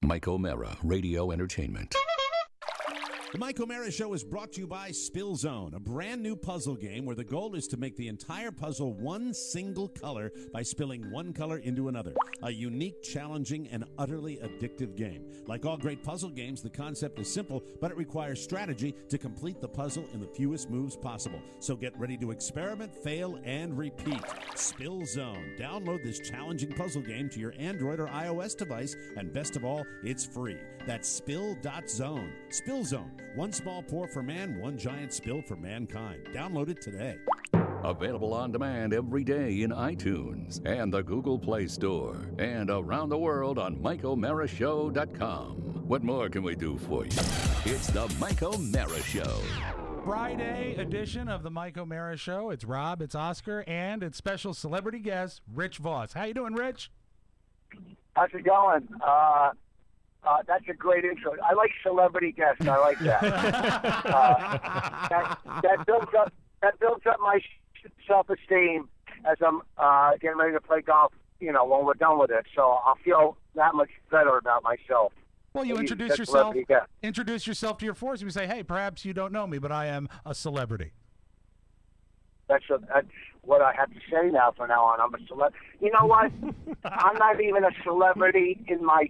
Mike O'Mara, Radio Entertainment. The Mike O'Mara Show is brought to you by Spill Zone, a brand new puzzle game where the goal is to make the entire puzzle one single color by spilling one color into another. A unique, challenging, and utterly addictive game. Like all great puzzle games, the concept is simple, but it requires strategy to complete the puzzle in the fewest moves possible. So get ready to experiment, fail, and repeat. Spill Zone. Download this challenging puzzle game to your Android or iOS device, and best of all, it's free. That's spill.zone. Spill Zone. One small pour for man, one giant spill for mankind. Download it today. Available on demand every day in iTunes and the Google Play Store and around the world on MikeO'MaraShow.com. What more can we do for you? It's the Mike O'Mara Show. Friday edition of the Mike O'Mara Show. It's Rob, it's Oscar, and it's special celebrity guest, Rich Vos. How you doing, Rich? How's it going? That's a great intro. I like celebrity guests. I like that. That builds up my self-esteem as I'm getting ready to play golf. You know, when we're done with it, so I'll feel that much better about myself. Well, you introduce yourself. Introduce yourself to your force. You say, "Hey, perhaps you don't know me, but I am a celebrity." That's what I have to say now. From now on, I'm a celebrity. You know what? I'm not even a celebrity in my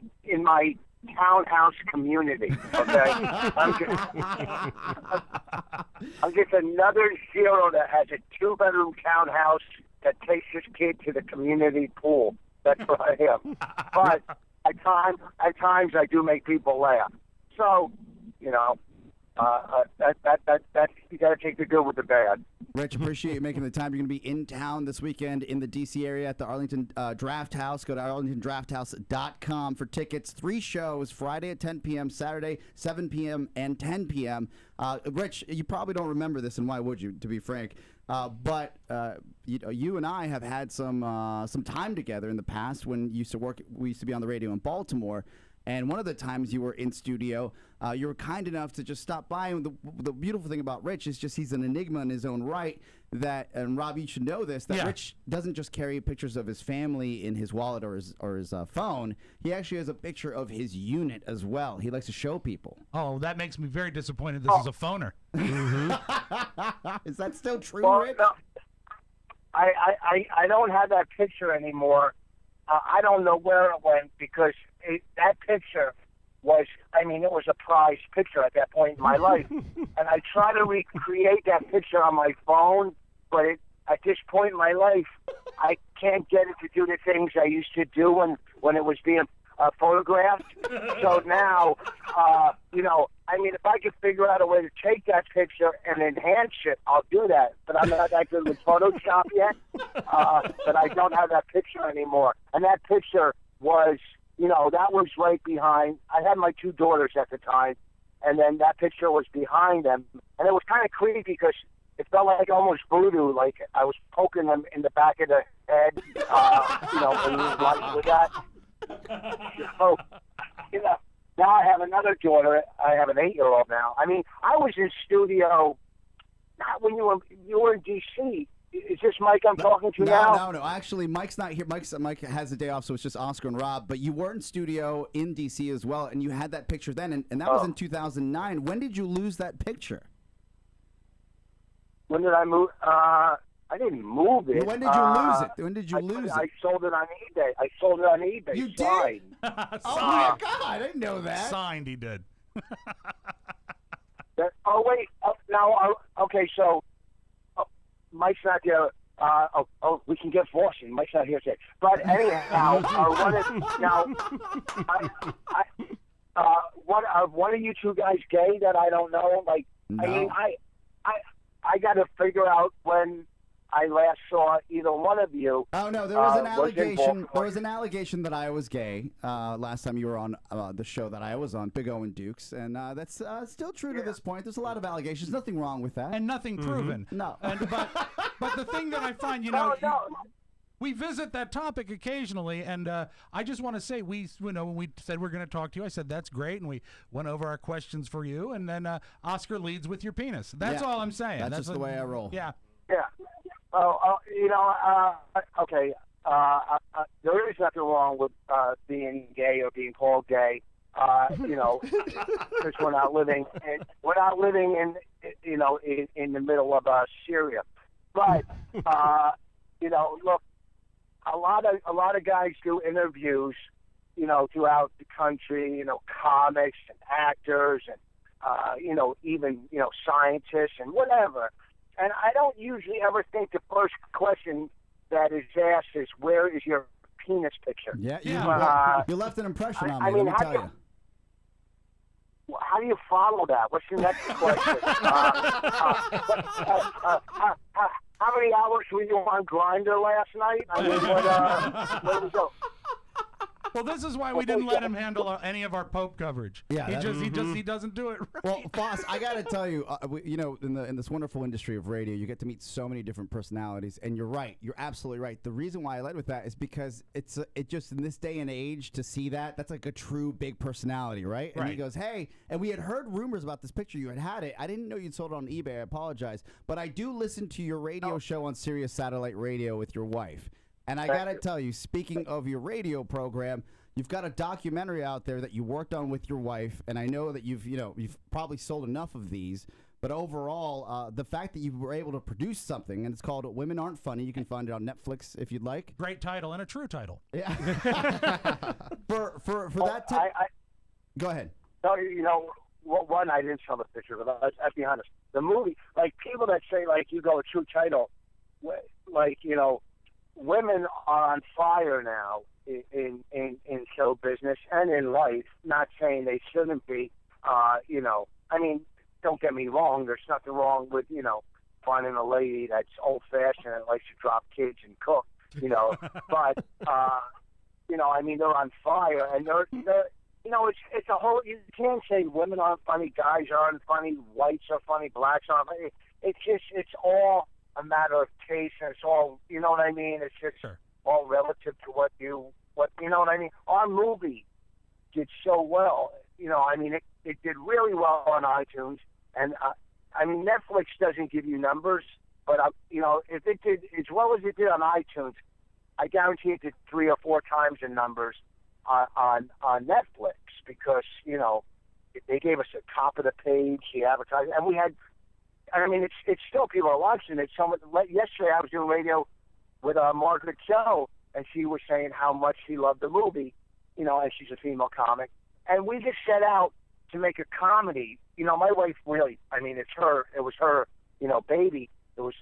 townhouse community. Okay, I'm just another zero that has a 2-bedroom townhouse that takes his kid to the community pool. That's what I am. But at times I do make people laugh. So, you know, that you got to take the good with the bad. Rich, appreciate you making the time. You're going to be in town this weekend in the D.C. area at the Arlington Draft House. Go to arlingtondrafthouse.com for tickets. 3 shows, Friday at 10 p.m., Saturday 7 p.m., and 10 p.m. Rich, you probably don't remember this, and why would you, to be frank? But you and I have had some time together in the past when we used to be on the radio in Baltimore. And one of the times you were in studio, you were kind enough to just stop by. And the beautiful thing about Rich is just he's an enigma in his own right. And Rob, you should know this, that Rich doesn't just carry pictures of his family in his wallet or his phone. He actually has a picture of his unit as well. He likes to show people. Oh, that makes me very disappointed. This is a phoner. Is that still true, Well, Rich? no, I don't have that picture anymore. I don't know where it went because that picture was, it was a prized picture at that point in my life. And I try to recreate that picture on my phone, but at this point in my life, I can't get it to do the things I used to do when it was being photographed. So now, if I could figure out a way to take that picture and enhance it, I'll do that. But I'm not that good with Photoshop yet. But I don't have that picture anymore. And that picture was, that was right behind. I had my 2 daughters at the time, and then that picture was behind them. And it was kind of creepy because it felt like almost voodoo, like I was poking them in the back of the head, and like with that. So, now I have another daughter. I have an 8-year-old now. I was in studio, not when you were in D.C. Is this Mike I'm talking to now? No. Actually, Mike's not here. Mike has a day off, so it's just Oscar and Rob. But you were in studio in D.C. as well, and you had that picture then, and that was in 2009. When did you lose that picture? When did I move? I didn't move it. When did you lose it? When did you lose it? I sold it on eBay. You Signed. did? Oh, my God. I didn't know that. Signed, he did. Wait. Okay, so Mike's not there. We can get Vos in. Mike's not here today. But anyhow, one of you 2 guys gay that I don't know? No. I got to figure out when I last saw either one of you. Oh no, there was an allegation. There was an allegation that I was gay last time you were on the show that I was on, Big O and Dukes, and that's still true to this point. There's a lot of allegations. Nothing wrong with that, and nothing proven. No, but the thing that I find, we visit that topic occasionally, and I just want to say, when we said we're going to talk to you, I said that's great, and we went over our questions for you, and then Oscar leads with your penis. That's all I'm saying. That's just the way I roll. Yeah. Yeah. Okay. There is nothing wrong with being gay or being called gay. Because we're not living in the middle of Syria. But look, a lot of guys do interviews, throughout the country, comics and actors and even scientists and whatever. And I don't usually ever think the first question that is asked is, "Where is your penis picture?" Yeah, you left an impression on me. I mean, let me tell you. How do you follow that? What's your next question? How many hours were you on Grindr last night? I mean, what was it? Well, this is why we didn't let him handle any of our Pope coverage. Yeah, he doesn't do it right. Well, Vos, I got to tell you, in this wonderful industry of radio, you get to meet so many different personalities, and you're right. You're absolutely right. The reason why I led with that is because it just in this day and age to see that's like a true big personality, right? And he goes, "Hey," and we had heard rumors about this picture. You had it. I didn't know you'd sold it on eBay. I apologize, but I do listen to your radio show on Sirius Satellite Radio with your wife. And I got to tell you, speaking of your radio program, you've got a documentary out there that you worked on with your wife, and I know that you've probably sold enough of these, but overall, the fact that you were able to produce something, and it's called "Women Aren't Funny." You can find it on Netflix if you'd like. Great title and a true title. Yeah. for that time. Go ahead. No, one, I didn't sell the picture, but I'll be honest. The movie, like people that say, like, you go a true title, like, women are on fire now in show business and in life. Not saying they shouldn't be. I mean, don't get me wrong. There's nothing wrong with finding a lady that's old-fashioned and likes to drop kids and cook. But I mean, they're on fire, and they're it's a whole. You can't say women aren't funny, guys aren't funny, whites are funny, blacks aren't funny. It's all a matter of taste, and it's all, you know what I mean? It's just all relative to what you know what I mean? Our movie did so well, I mean, it did really well on iTunes, and I mean, Netflix doesn't give you numbers, but if it did as well as it did on iTunes, I guarantee it did 3 or 4 times the numbers on Netflix, because they gave us a top of the page, the advertising, and we had. I mean, it's still people are watching it. Yesterday I was doing radio with Margaret Cho, and she was saying how much she loved the movie, and she's a female comic. And we just set out to make a comedy. My wife really, I mean, it was her, baby. It was,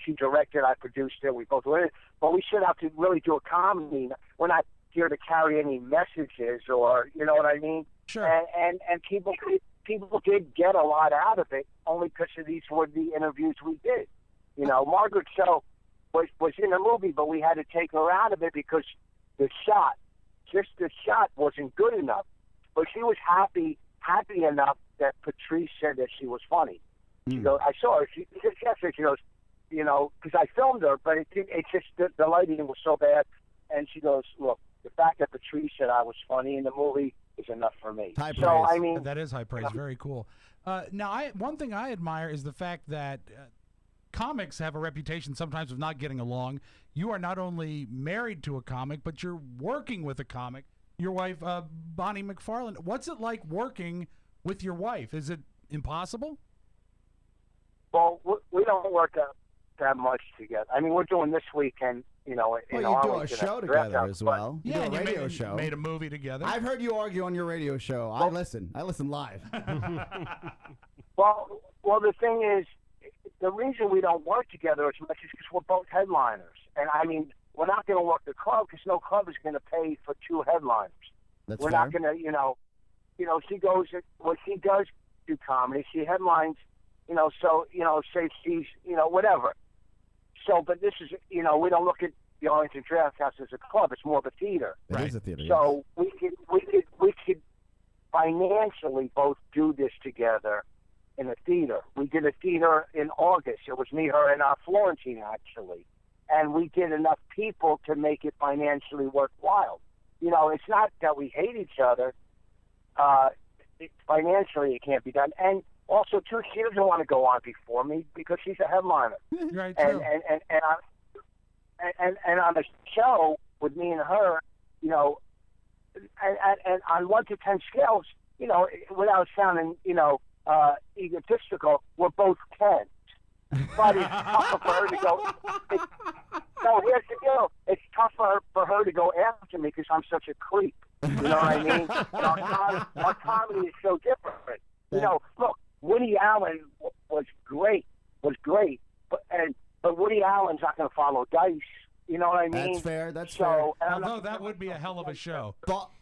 she directed, I produced it, we both were in it. But we set out to really do a comedy. We're not here to carry any messages or, you know what I mean? Sure. And people did get a lot out of it, only because of these were the interviews we did. Margaret Cho was in the movie, but we had to take her out of it because the shot wasn't good enough. But she was happy enough that Patrice said that she was funny. She goes, I saw her. She goes, because I filmed her, but it's just the lighting was so bad. And she goes, look, the fact that Patrice said I was funny in the movie is enough for me. High praise. So, I mean, that is high praise. Very cool. Now, one thing I admire is the fact that comics have a reputation sometimes of not getting along. You are not only married to a comic, but you're working with a comic. Your wife, Bonnie McFarland. What's it like working with your wife? Is it impossible? Oh, well, we don't work that much together. I mean, we're doing this weekend, in you do a show together as well. You do a radio show. Made a movie together. I've heard you argue on your radio show. I listen live. Well, the thing is, the reason we don't work together as much is because we're both headliners. And, I mean, we're not going to work the club because no club is going to pay for 2 headliners. We're not going to, she goes, when she does do comedy, she headlines, say she's, whatever. So, but this is, we don't look at the Arlington Draft House as a club. It's more of a theater. It is a theater. So we could financially both do this together in a theater. We did a theater in August. It was me, her, and Florentine, actually. And we did enough people to make it financially worthwhile. It's not that we hate each other. Financially, it can't be done. And also, too, she doesn't want to go on before me because she's a headliner. Right. And on the show with me and her, and on 1 to 10 scales, you know, without sounding, you know, egotistical, we're both 10s. But it's tougher for her to go. No, here's the deal. It's tougher for her to go after me because I'm such a creep. You know what I mean? Our comedy is so different. You know, look, Woody Allen was great, but Woody Allen's not going to follow Dice. You know what I mean? That's fair. That's fair. Although that would be a hell of a show.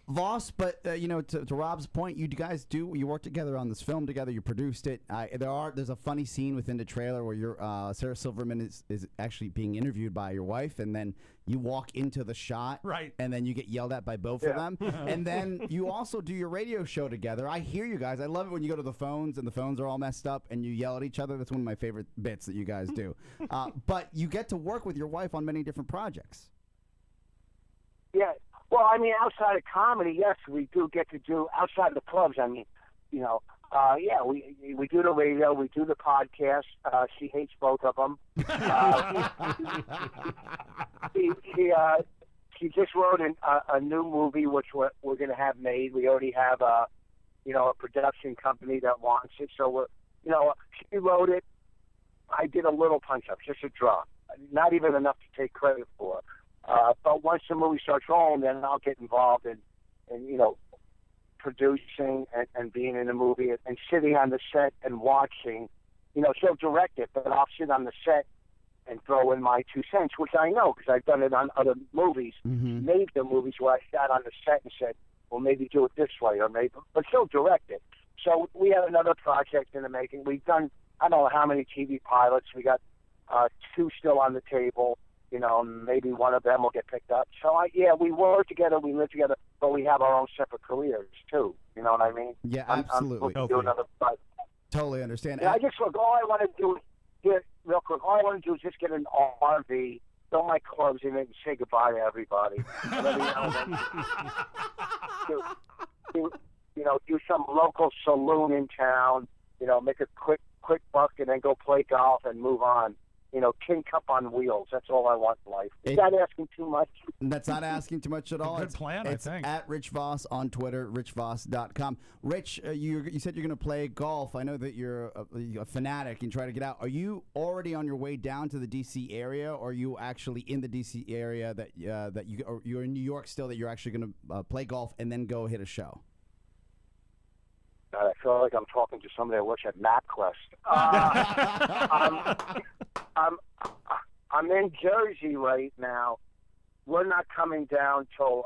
Voss, but you know, to Rob's point, you guys you work together on this film together. You produced it. There's a funny scene within the trailer where Sarah Silverman is actually being interviewed by your wife, and then you walk into the shot, right? And then you get yelled at by both of them, and then you also do your radio show together. I hear you guys. I love it when you go to the phones and the phones are all messed up and you yell at each other. That's one of my favorite bits that you guys do. But you get to work with your wife on many different projects. Yeah. Well, I mean, outside of comedy, yes, we do get to do outside the clubs. I mean, you know, yeah, we do the radio, we do the podcast. She hates both of them. She just wrote a new movie which we're going to have made. We already have a production company that wants it. So she wrote it. I did a little punch up, just a draw, not even enough to take credit for. But once the movie starts rolling, then I'll get involved in producing and being in the movie and sitting on the set and watching. She'll direct it, but I'll sit on the set and throw in my 2 cents, which I know because I've done it on other movies, made the movies where I sat on the set and said, well, maybe do it this way, or maybe, but she'll direct it. So we have another project in the making. We've done, I don't know how many TV pilots. We got 2 still on the table. Maybe one of them will get picked up. So, we work together, we live together, but we have our own separate careers, too. You know what I mean? Yeah, absolutely. I'm do another project. Totally understand. Yeah, all I want to do is, real quick, all I want to do is just get an RV, throw my clubs in it, and say goodbye to everybody. And every now and then, do some local saloon in town, make a quick buck, and then go play golf and move on. King Cup on wheels. That's all I want in life. Is that asking too much? That's not asking too much at all. Good plan, I think. At Rich Vos on Twitter, richvos.com. Rich, you said you're going to play golf. I know that you're a fanatic and try to get out. Are you already on your way down to the D.C. area, or are you actually in the D.C. area that you're in New York still, that you're actually going to play golf and then go hit a show? God, I feel like I'm talking to somebody that works at MapQuest. I'm in Jersey right now. We're not coming down till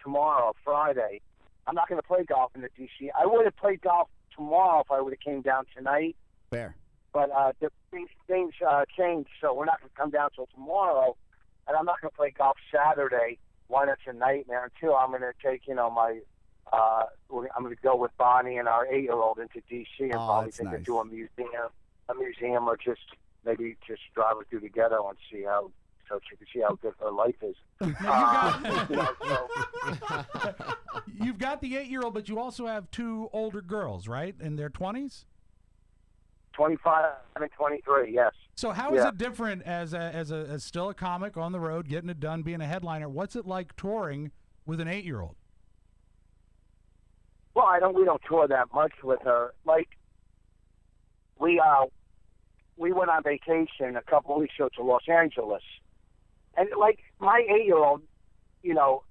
tomorrow, Friday. I'm not going to play golf in the D.C. I would have played golf tomorrow if I would have came down tonight. Fair. But things changed, so we're not going to come down till tomorrow. And I'm not going to play golf Saturday. One, it's a nightmare. And two, I'm going to take, my... I'm going to go with Bonnie and our 8-year-old into D.C. and probably take her to a museum, or maybe just drive her through together and see how, so she can see how good her life is. You've got the 8-year-old, but you also have 2 older girls, right? In their 20s? 25 and 23, yes. So how is it different as still a comic on the road, getting it done, being a headliner? What's it like touring with an 8-year-old? Well, we don't tour that much with her. Like, we went on vacation a couple of weeks ago to Los Angeles. And, like, my 8-year-old,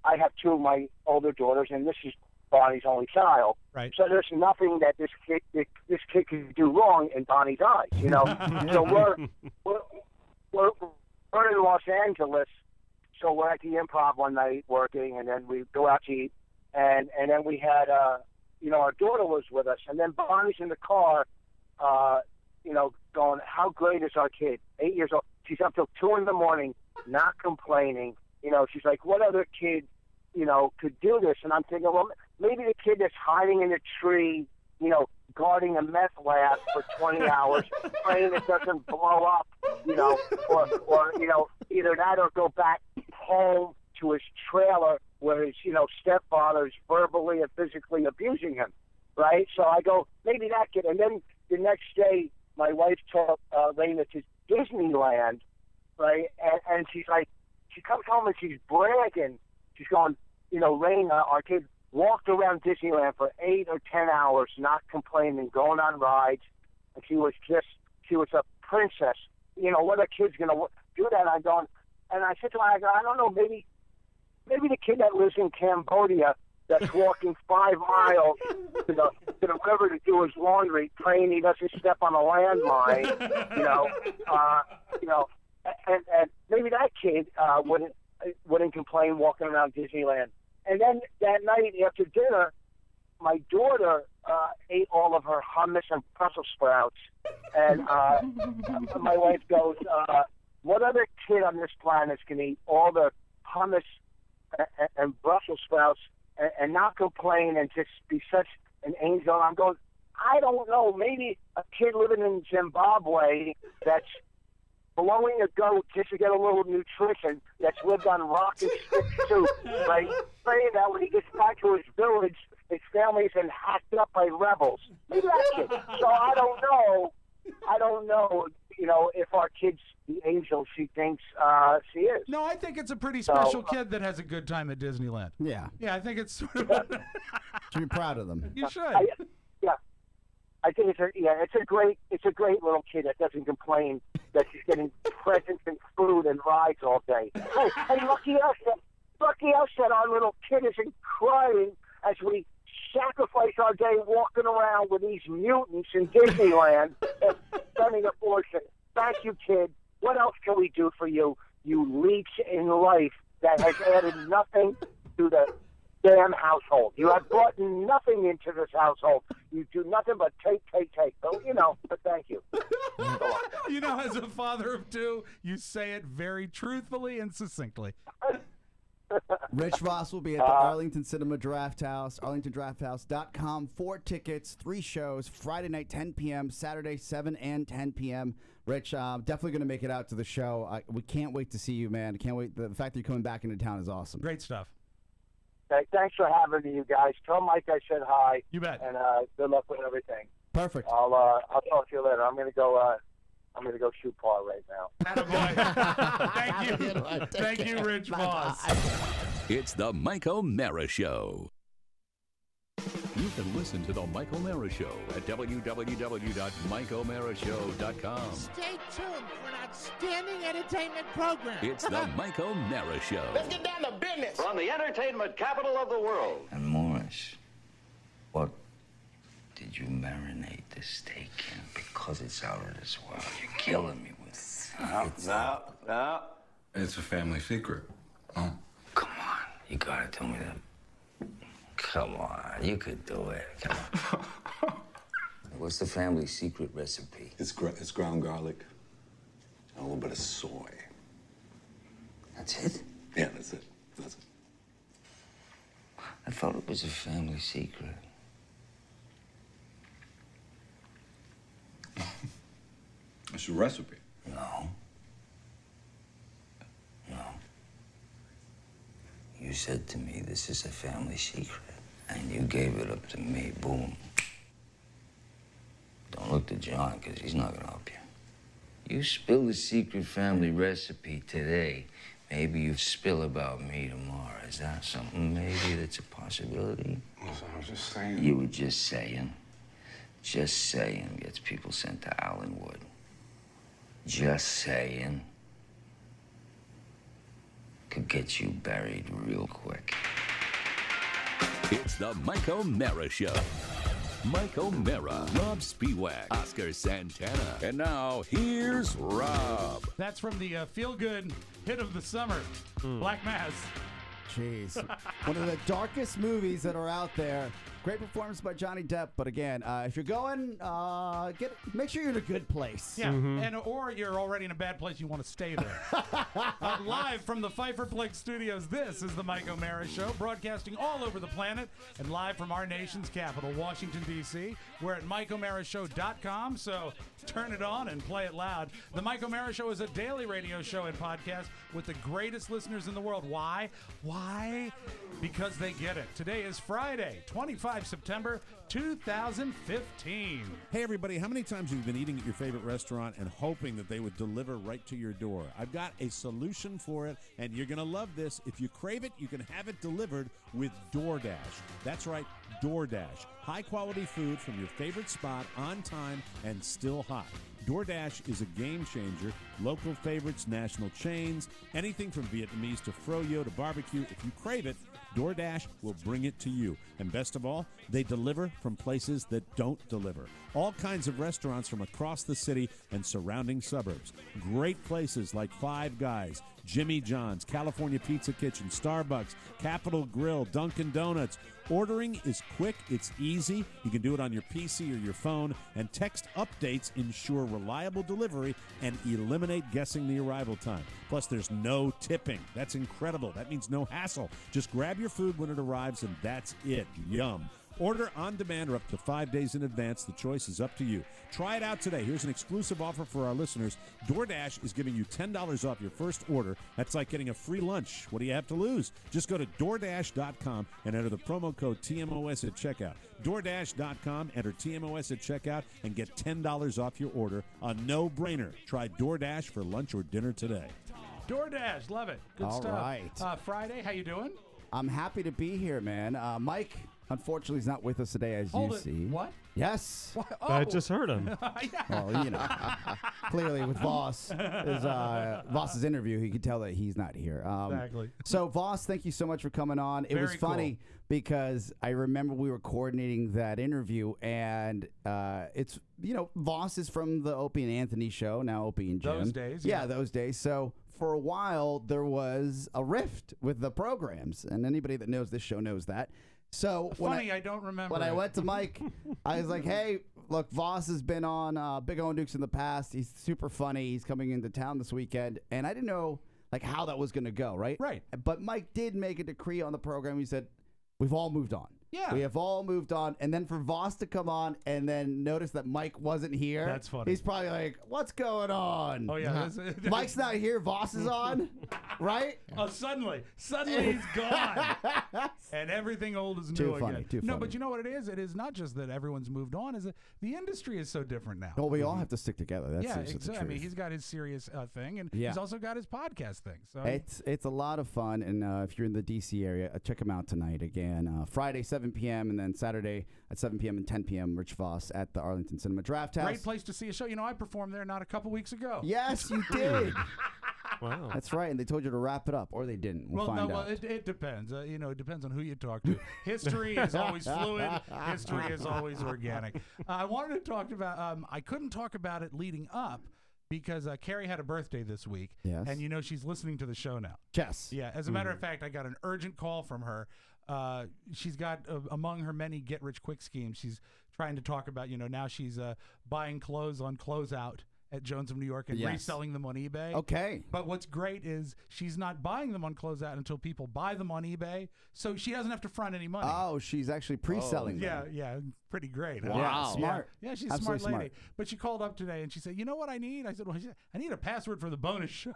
I have 2 of my older daughters, and this is Bonnie's only child. Right. So there's nothing that this kid can do wrong in Bonnie's eyes, So we're in Los Angeles, so we're at the Improv one night working, and then we go out to eat, and then we had our daughter was with us, and then Bonnie's in the car, going, how great is our kid? 8 years old. She's up till 2 in the morning, not complaining. She's like, what other kid, could do this? And I'm thinking, well, maybe the kid that's hiding in a tree, guarding a meth lab for 20 hours, praying it doesn't blow up, or either that or go back home to his trailer where his, stepfather's verbally and physically abusing him, right? So I go, maybe that kid. And then the next day, my wife took Raina to Disneyland, right? And she's like, she comes home and she's bragging. She's going, Raina, our kid, walked around Disneyland for 8 or 10 hours, not complaining, going on rides, and she was a princess. What are kids going to do that? And I said to her, I don't know, maybe the kid that lives in Cambodia that's walking 5 miles to the river to do his laundry, praying he doesn't step on a landmine, and maybe that kid wouldn't complain walking around Disneyland. And then that night after dinner, my daughter ate all of her hummus and Brussels sprouts, and my wife goes, "What other kid on this planet can eat all the hummus and Brussels sprouts and not complain and just be such an angel?" I'm going, I don't know, maybe a kid living in Zimbabwe that's blowing a goat just to get a little nutrition, that's lived on rock and stick soup, right? Praying that when he gets back to his village, his family's been hacked up by rebels. Maybe that kid. So I don't know, if our kid's the angel she thinks she is. No, I think it's a pretty special kid that has a good time at Disneyland. Yeah. Yeah, I think it's sort of Should be proud of them. You should. I think it's a great little kid that doesn't complain that she's getting presents and food and rides all day. Hey, lucky us that our little kid isn't crying as we sacrifice our day walking around with these mutants in Disneyland and spending a fortune. Thank you, kid. What else can we do for you, you leech in life that has added nothing to the damn household? You have brought nothing into this household. You do nothing but take. So, but thank you. As a father of two, you say it very truthfully and succinctly. Rich Vos will be at the Arlington Cinema Draft House, arlingtondrafthouse.com. 4 tickets, 3 shows, Friday night 10 p.m., Saturday 7 and 10 p.m. Rich, definitely going to make it out to the show. We can't wait to see you, man. Can't wait. The fact that you're coming back into town is awesome. Great stuff. Hey, thanks for having me, you guys. Tell Mike I said hi. You bet. And good luck with everything. Perfect. I'll talk to you later. I'm gonna go shoot Paul right now. Attaboy. Thank you. Thank you, Rich Vos. It's the Mike O'Mara Show. You can listen to the Mike O'Mara Show at www.mikeomarashow.com. Stay tuned for an outstanding entertainment program. It's the Mike O'Mara Show. Let's get down to business. From the entertainment capital of the world. And Morris, what did you marinate the steak in? Because it's out of this world. You're killing me with... No. It's a family secret. Oh. Come on, you gotta tell me that. Come on, you could do it. Come on. What's the family secret recipe? It's ground garlic and a little bit of soy. That's it? Yeah, that's it. I thought it was a family secret. It's a recipe. No. You said to me, this is a family secret, and you gave it up to me. Boom. Don't look to John, because he's not gonna help you. You spill the secret family recipe today, maybe you spill about me tomorrow. Is that something maybe that's a possibility? Listen, I was just saying. You were just saying. Just saying gets people sent to Allenwood. Just saying could get you buried real quick. It's the Mike O'Mara Show. Mike O'Mara, Rob Spiewak, Oscar Santana. And now, here's Rob. That's from the feel-good hit of the summer, Black Mass. Jeez. One of the darkest movies that are out there. Great performance by Johnny Depp, but again, if you're going, make sure you're in a good place. Yeah, or you're already in a bad place, you want to stay there. Live from the Pfeiffer Plex Studios, this is the Mike O'Mara Show, broadcasting all over the planet and live from our nation's capital, Washington, D.C. We're at MikeO'MaraShow.com, so turn it on and play it loud. The Mike O'Mara Show is a daily radio show and podcast with the greatest listeners in the world. Why? Because they get it. Today is Friday, 25 5, September 2015. Hey, everybody, how many times have you been eating at your favorite restaurant and hoping that they would deliver right to your door? I've got a solution for it, and you're going to love this. If you crave it, you can have it delivered with DoorDash. That's right, DoorDash. High-quality food from your favorite spot on time and still hot. DoorDash is a game changer. Local favorites, national chains, anything from Vietnamese to froyo to barbecue. If you crave it, DoorDash will bring it to you. And best of all, they deliver from places that don't deliver. All kinds of restaurants from across the city and surrounding suburbs. Great places like Five Guys, Jimmy John's, California Pizza Kitchen, Starbucks, Capitol Grill, Dunkin' Donuts. Ordering is quick, it's easy. You can do it on your PC or your phone, and text updates ensure reliable delivery and eliminate guessing the arrival time. Plus, there's no tipping. That's incredible. That means no hassle. Just grab your food when it arrives, and that's it. Yum. Order on demand or up to 5 days in advance. The choice is up to you. Try it out today. Here's an exclusive offer for our listeners. DoorDash is giving you $10 off your first order. That's like getting a free lunch. What do you have to lose? Just go to DoorDash.com and enter the promo code TMOS at checkout. DoorDash.com, enter TMOS at checkout, and get $10 off your order. A no-brainer. Try DoorDash for lunch or dinner today. DoorDash, love it. Good All stuff. right. Friday, how you doing? I'm happy to be here, man. Mike, unfortunately, is not with us today, as Hold you it. see. What? Yes. What? I just heard him. Well, you know, clearly with Voss's interview, he could tell that he's not here. Exactly. So, Voss, thank you so much for coming on. It was Very funny because I remember we were coordinating that interview, and it's, Voss is from the Opie and Anthony show, now Opie and Jim. Those days, Yeah, yeah. those days. So, for a while, there was a rift with the programs, and anybody that knows this show knows that. So Funny, I don't remember. When I it. went to Mike, I was like, "Hey, look, Voss has been on Big O and Dukes in the past. He's super funny. He's coming into town this weekend, and I didn't know how that was going to go, right? Right. But Mike did make a decree on the program. He said, "We've all moved on. Yeah. We have all moved on." And then for Voss to come on and then notice that Mike wasn't here, That's funny. He's probably like, "What's going on? Oh, yeah. Mike's not here. Voss is on, right?" Oh, suddenly he's gone, and everything old is Too new funny, again. too No, funny. but you know what it is? It is not just that everyone's moved on; is that the industry is so different now. Well, we all have to stick together. That's yeah, just the exactly. I mean, truth. he's got his serious thing, and Yeah. he's also got his podcast thing. So It's a lot of fun, and if you're in the D.C. area, check him out tonight again. Friday, 7 p.m., and then Saturday at 7 p.m. and 10 p.m., Rich Vos at the Arlington Cinema Draft House. great place to see a show. You know, I performed there not a couple weeks ago. Yes, you did. Wow. That's right, and they told you to wrap it up, or they didn't. We'll find out. It depends. It depends on who you talk to. History is always fluid. History is always organic. I wanted to talk about. I couldn't talk about it leading up because Carrie had a birthday this week. Yes. And she's listening to the show now. Chess. Yeah. As a matter of fact, I got an urgent call from her. She's got among her many get-rich-quick schemes. She's trying to talk about. Now she's buying clothes on Closeout at Jones of New York and Yes. reselling them on eBay. Okay. But what's great is she's not buying them on Closeout until people buy them on eBay, so she doesn't have to front any money. Oh, she's actually pre-selling them. Yeah, pretty great. Huh? Wow. Smart. Yeah, she's a Absolutely smart lady. smart. But she called up today and she said, "You know what I need?" I said, "Well," she said, "I need a password for the bonus show."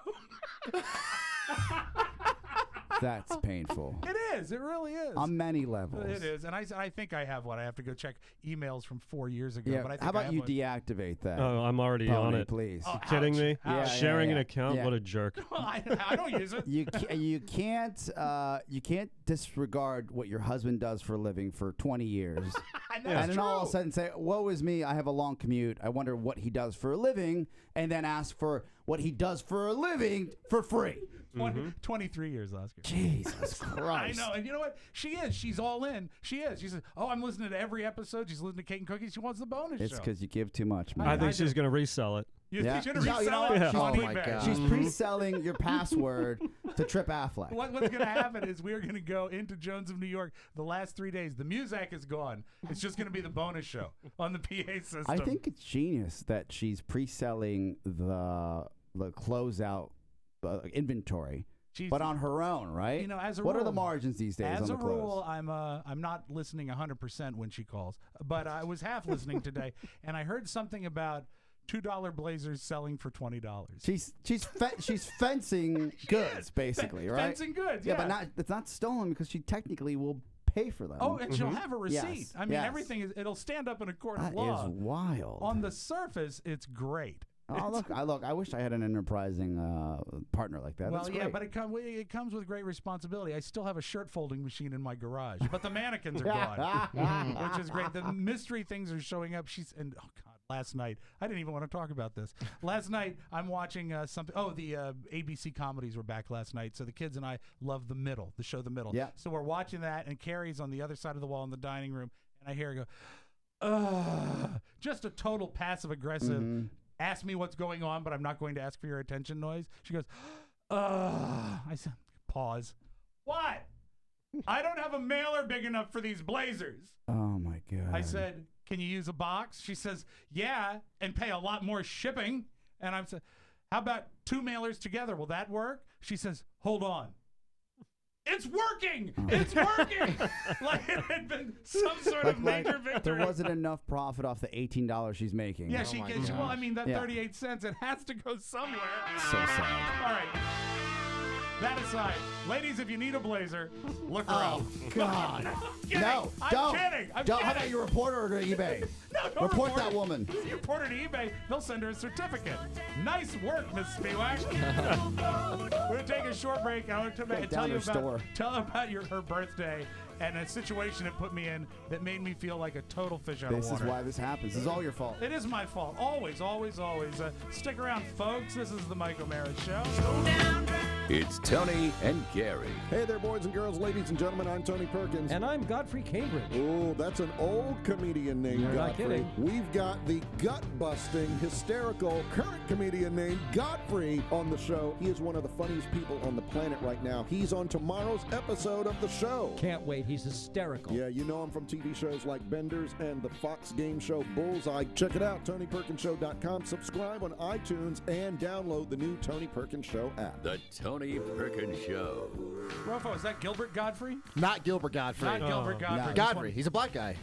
That's painful. It is. It really is. On many levels. It is, and I think I have one. I have to go check emails from 4 years ago. Yeah. But I think How I about have you one. deactivate that? Oh, I'm already on Pony, it. please. Oh, You kidding ouch. me? Ouch. Sharing Yeah. an account? Yeah. What a jerk. I don't use it. You can't disregard what your husband does for a living for 20 years. And And that's then true. all of a sudden say, "Woe is me, I have a long commute. I wonder what he does for a living," and then ask for what he does for a living for free. 23 years, Oscar. Jesus I Christ. know, and you know what? She is. She's all in. She is. She says, "Oh, I'm listening to every episode." She's listening to Cake and Cookies. She wants the bonus It's show. because you give too much, man. I think I she's do. going to resell it. You Yeah. should have No, you know resell what? it She's on pre- eBay. She's pre-selling your password to Trip Affleck. What's going to happen is we're going to go into Jones of New York the last 3 days. The Muzak is gone. It's just going to be the bonus show on the PA system. I think it's genius that she's pre-selling the closeout inventory, She's- but on her own, right? as a what rule, are the margins these days As on a the clothes? rule, I'm not listening 100% when she calls, but I was half listening today, and I heard something about $2 blazers selling for $20. She's fencing goods, basically, right? Fencing goods, Yeah, yeah. but it's not stolen because she technically will pay for them. Oh, and she'll have a receipt. Yes. I mean, Yes. everything it'll stand up in a court of That law. is wild. On the surface, it's great. Oh, look! I wish I had an enterprising partner like that. Well, That's yeah, great. but it comes with great responsibility. I still have a shirt folding machine in my garage, but the mannequins are gone, which is great. The mystery things are showing up. Oh God, last night I didn't even want to talk about this. Last night I'm watching something. Oh, the ABC comedies were back last night, so the kids and I love the show The Middle. Yeah. So we're watching that, and Carrie's on the other side of the wall in the dining room, and I hear her go, just a total passive aggressive. Mm-hmm. Ask me what's going on, but I'm not going to ask for your attention noise. She goes, I said, pause. What? I don't have a mailer big enough for these blazers. Oh, my God. I said, can you use a box? She says, yeah, and pay a lot more shipping. And I said, how about 2 mailers together? Will that work? She says, hold on. It's working! It's working! Like it had been some sort of major victory. There wasn't enough profit off the $18 she's making. Yeah, she gets, well, I mean, that Yeah. 38 cents, it has to go somewhere. So sad. All right. That aside, ladies, if you need a blazer, look her up. God. Kidding. No, I'm don't. kidding. I'm Don't. kidding. How about you report her to eBay? No, don't report that woman. You report her to eBay, they'll send her a certificate. Nice work, Miss Spiewak. We're going to take a short break. And I want to Take tell down you her about, store. tell about her birthday and a situation it put me in that made me feel like a total fish out This of water. is why this happens. This is all your fault. It is my fault. Always, always, always. Stick around, folks. This is the Mike O'Mara Show. It's Tony and Gary. Hey there, boys and girls, ladies and gentlemen. I'm Tony Perkins. And I'm Godfrey Cambridge. Oh, that's an old comedian named You're not Godfrey. kidding. We've got the gut-busting, hysterical, current comedian named Godfrey on the show. He is one of the funniest people on the planet right now. He's on tomorrow's episode of the show. Can't wait. He's hysterical. Yeah, you know him from TV shows like Benders and the Fox game show Bullseye. Check it out, TonyPerkinsShow.com. Subscribe on iTunes and download the new Tony Perkins Show app. The Tony Perkins Show. Rofo, is that Gilbert Godfrey? Not Gilbert Godfrey. Not Gilbert Godfrey. no. Godfrey. He's a black guy.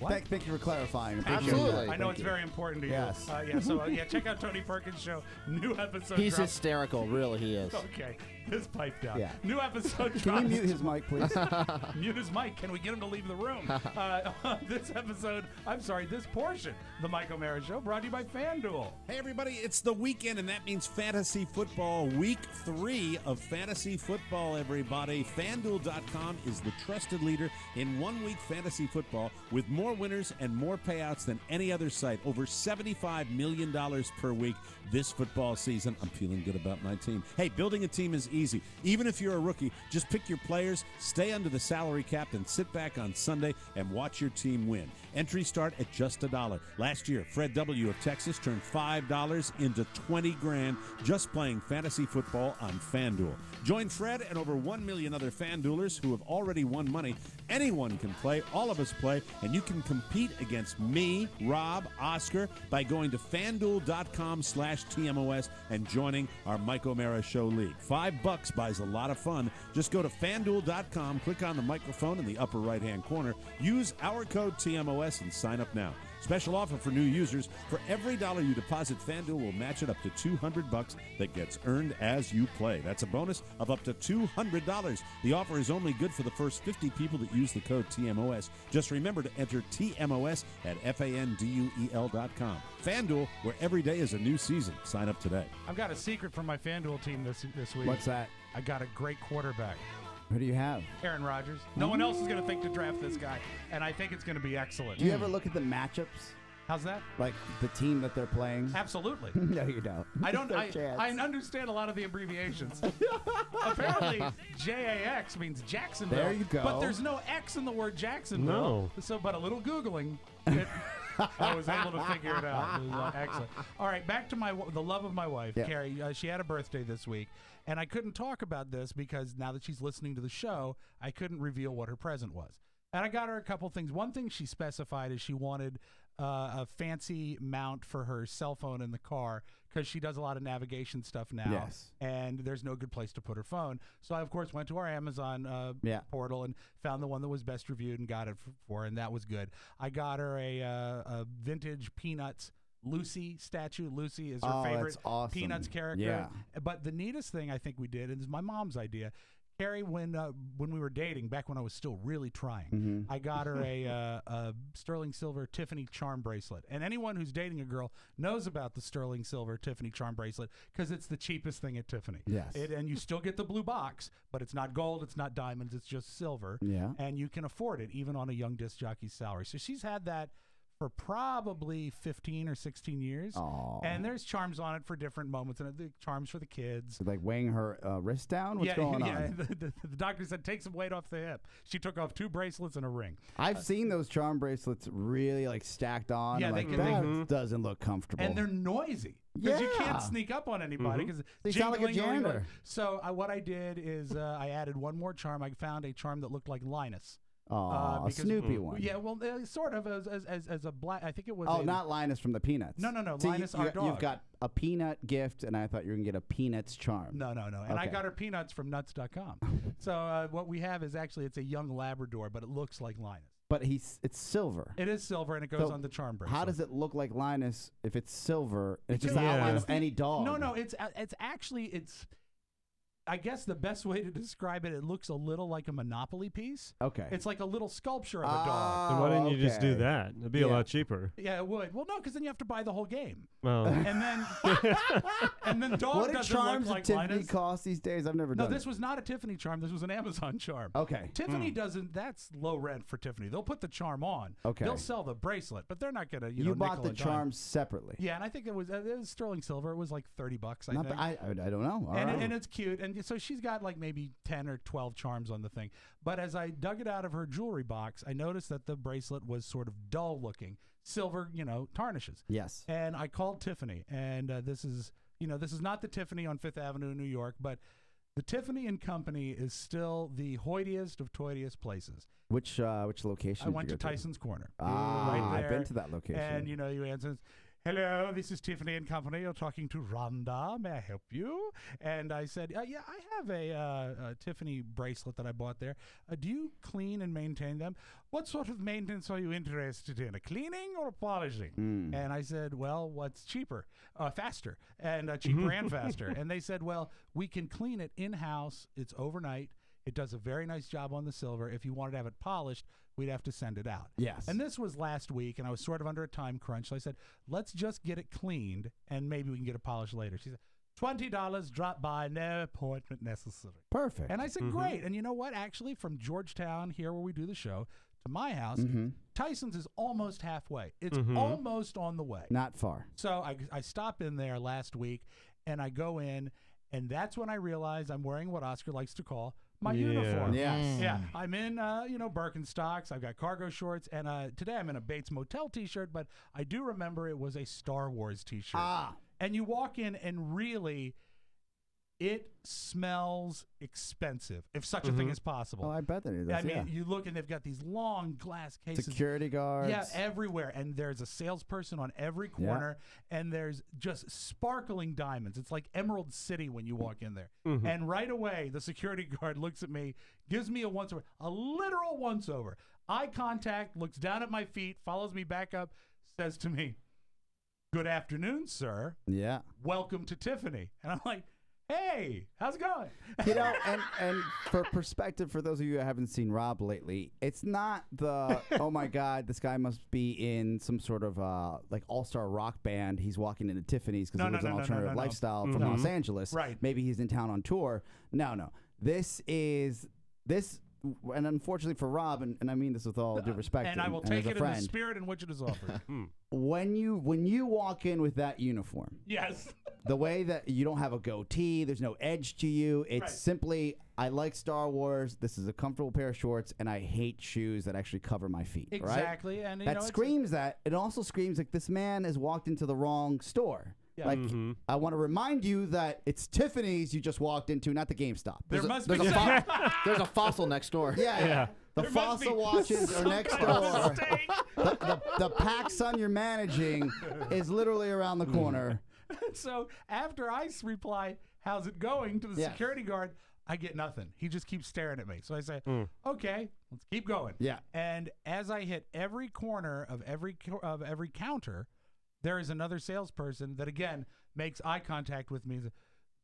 Thank you for clarifying. Appreciate Absolutely. that. I know Thank it's you. very important to you. Yes. Check out Tony Perkins Show. New episode He's drops. hysterical. Really, he is. Okay, his pipe down. Yeah. New episode Can drops. you mute his mic, please? Mute his mic. Can we get him to leave the room? This portion, the Mike O'Mara Show, brought to you by FanDuel. Hey, everybody, it's the weekend, and that means fantasy football. Week 3 of fantasy football, everybody. FanDuel.com is the trusted leader in one-week fantasy football with more winners and more payouts than any other site. Over $75 million per week this football season. I'm feeling good about my team. Hey, building a team is easy. Even if you're a rookie, just pick your players, stay under the salary cap, and sit back on Sunday and watch your team win. Entries start at just $1. Last year, Fred W. of Texas turned $5 into $20,000 just playing fantasy football on FanDuel. Join Fred and over 1 million other FanDuelers who have already won money. Anyone can play, all of us play, and you can compete against me, Rob, Oscar by going to FanDuel.com/TMOS and joining our Mike O'Mara Show League. $5 buys a lot of fun. Just go to FanDuel.com, click on the microphone in the upper right-hand corner, use our code TMOS, and sign up now. Special offer for new users. For every $1 you deposit, FanDuel will match it up to $200 that gets earned as you play. That's a bonus of up to $200. The offer is only good for the first 50 people that use the code TMOS. Just remember to enter TMOS at FanDuel.com. FanDuel, where every day is a new season. Sign up today. I've got a secret for my FanDuel team this week. What's that? I got a great quarterback. Who do you have? Aaron Rodgers. No one else is going to think to draft this guy, and I think it's going to be excellent. Do you ever look at the matchups? How's that? Like the team that they're playing? Absolutely. No, you don't. I don't. No I chance. understand a lot of the abbreviations. Apparently, JAX means Jacksonville. There you go. But there's no X in the word Jacksonville. No. So, but a little Googling, I was able to figure it out. It was excellent. All right, back to the love of my wife, Yeah. Carrie. She had a birthday this week, and I couldn't talk about this because now that she's listening to the show, I couldn't reveal what her present was. And I got her a couple things. One thing she specified is she wanted a fancy mount for her cell phone in the car because she does a lot of navigation stuff now. Yes. And there's no good place to put her phone. So I, of course, went to our Amazon portal and found the one that was best reviewed and got it for her, and that was good. I got her a vintage Peanuts Lucy statue. Lucy is her favorite that's awesome. Peanuts character. Yeah. But the neatest thing I think we did, and this is my mom's idea, Carrie, when we were dating, back when I was still really trying, I got her a sterling silver Tiffany charm bracelet. And anyone who's dating a girl knows about the sterling silver Tiffany charm bracelet because it's the cheapest thing at Tiffany. Yes. And you still get the blue box, but it's not gold, it's not diamonds, it's just silver. Yeah. And you can afford it even on a young disc jockey's salary. So she's had that for probably 15 or 16 years. Aww. And there's charms on it for different moments, and the charms for the kids. So, like weighing her wrist down? What's going on? The doctor said take some weight off the hip. She took off 2 bracelets and a ring. I've seen those charm bracelets really like stacked on. Yeah, I'm that doesn't look comfortable. And they're noisy. Because you can't sneak up on anybody. Because they sound like a janitor. So what I did is I added one more charm. I found a charm that looked like Linus. A Snoopy one. Yeah, well, sort of as a black. I think it was. Oh, not Linus from the Peanuts. No. See, Linus, our dog. You've got a peanut gift, and I thought you were going to get a Peanuts charm. No. And I got her peanuts from nuts.com. So what we have is actually it's a young Labrador, but it looks like Linus. But it's silver. It is silver, and it goes on the charm bracelet. How does it look like Linus if it's silver? It's just the outline of any dog. No. It's actually. I guess the best way to describe it, it looks a little like a Monopoly piece. Okay. It's like a little sculpture of a dog. Then why didn't you just do that? It'd be a lot cheaper. Yeah, it would. Well, no, because then you have to buy the whole game. Oh. And then dog what doesn't charms look like Tiffany Linus. cost these days? I've never done. No, this was not a Tiffany charm. This was an Amazon charm. Okay. Tiffany doesn't. That's low rent for Tiffany. They'll put the charm on. Okay. They'll sell the bracelet, but they're not gonna. You bought nickel the and dime. charms separately. Yeah, and I think it was sterling silver. It was like $30. I Not think. I don't know. All And, right. and it's cute. And so she's got like maybe 10 or 12 charms on the thing. But as I dug it out of her jewelry box, I noticed that the bracelet was sort of dull looking. Silver, tarnishes. Yes. And I called Tiffany, and this is not the Tiffany on Fifth Avenue in New York, but the Tiffany and Company is still the hoitiest of toitiest places. Which location? I went to Tyson's Corner. Ah, right there. I've been to that location. And you answer, hello, this is Tiffany and Company. You're talking to Rhonda. May I help you? And I said, yeah, I have a Tiffany bracelet that I bought there. Do you clean and maintain them? What sort of maintenance are you interested in? A cleaning or a polishing? And I said, well, what's cheaper? Faster. And cheaper and faster. And they said, well, we can clean it in-house. It's overnight. It does a very nice job on the silver. If you wanted to have it polished, we'd have to send it out. Yes. And this was last week, and I was sort of under a time crunch. So I said, let's just get it cleaned, and maybe we can get it polished later. She said, $20, drop by, no appointment necessary. Perfect. And I said, great. And you know what? Actually, from Georgetown, here where we do the show, to my house, Tyson's is almost halfway. It's almost on the way. Not far. So I stop in there last week, and I go in, and that's when I realize I'm wearing what Oscar likes to call my uniform. Yes. Yeah. I'm in, Birkenstocks. I've got cargo shorts. And today I'm in a Bates Motel t-shirt, but I do remember it was a Star Wars t-shirt. And you walk in and really, it smells expensive, if such a thing is possible. Oh, I bet that it does. I mean, you look and they've got these long glass cases. Security guards. Yeah, everywhere. And there's a salesperson on every corner, and there's just sparkling diamonds. It's like Emerald City when you walk in there. And right away, the security guard looks at me, gives me a once-over, a literal once-over. Eye contact, looks down at my feet, follows me back up, says to me, "Good afternoon, sir. Yeah. Welcome to Tiffany." And I'm like, hey, how's it going? And for perspective, for those of you who haven't seen Rob lately, it's not the, oh my God, this guy must be in some sort of like all-star rock band. He's walking into Tiffany's because he lives an alternative lifestyle from Los Angeles. Right. Maybe he's in town on tour. No. This, and unfortunately for Rob, and I mean this with all due respect, and I will take it in the spirit in which it is offered. When you walk in with that uniform, Yes. the way that you don't have a goatee, there's no edge to you. It's simply, I like Star Wars. This is a comfortable pair of shorts, and I hate shoes that actually cover my feet. Exactly, right? and that screams that. It also screams like this man has walked into the wrong store. Yeah. Like, I want to remind you that it's Tiffany's you just walked into, not the GameStop. There must there's be there's a fossil next door. Yeah. The fossil watches are next door. The PacSun you're managing is literally around the corner. So after I reply, "How's it going?" to the security guard, I get nothing. He just keeps staring at me. So I say, "Okay, let's keep going." Yeah. And as I hit every corner of every counter, there is another salesperson that again makes eye contact with me.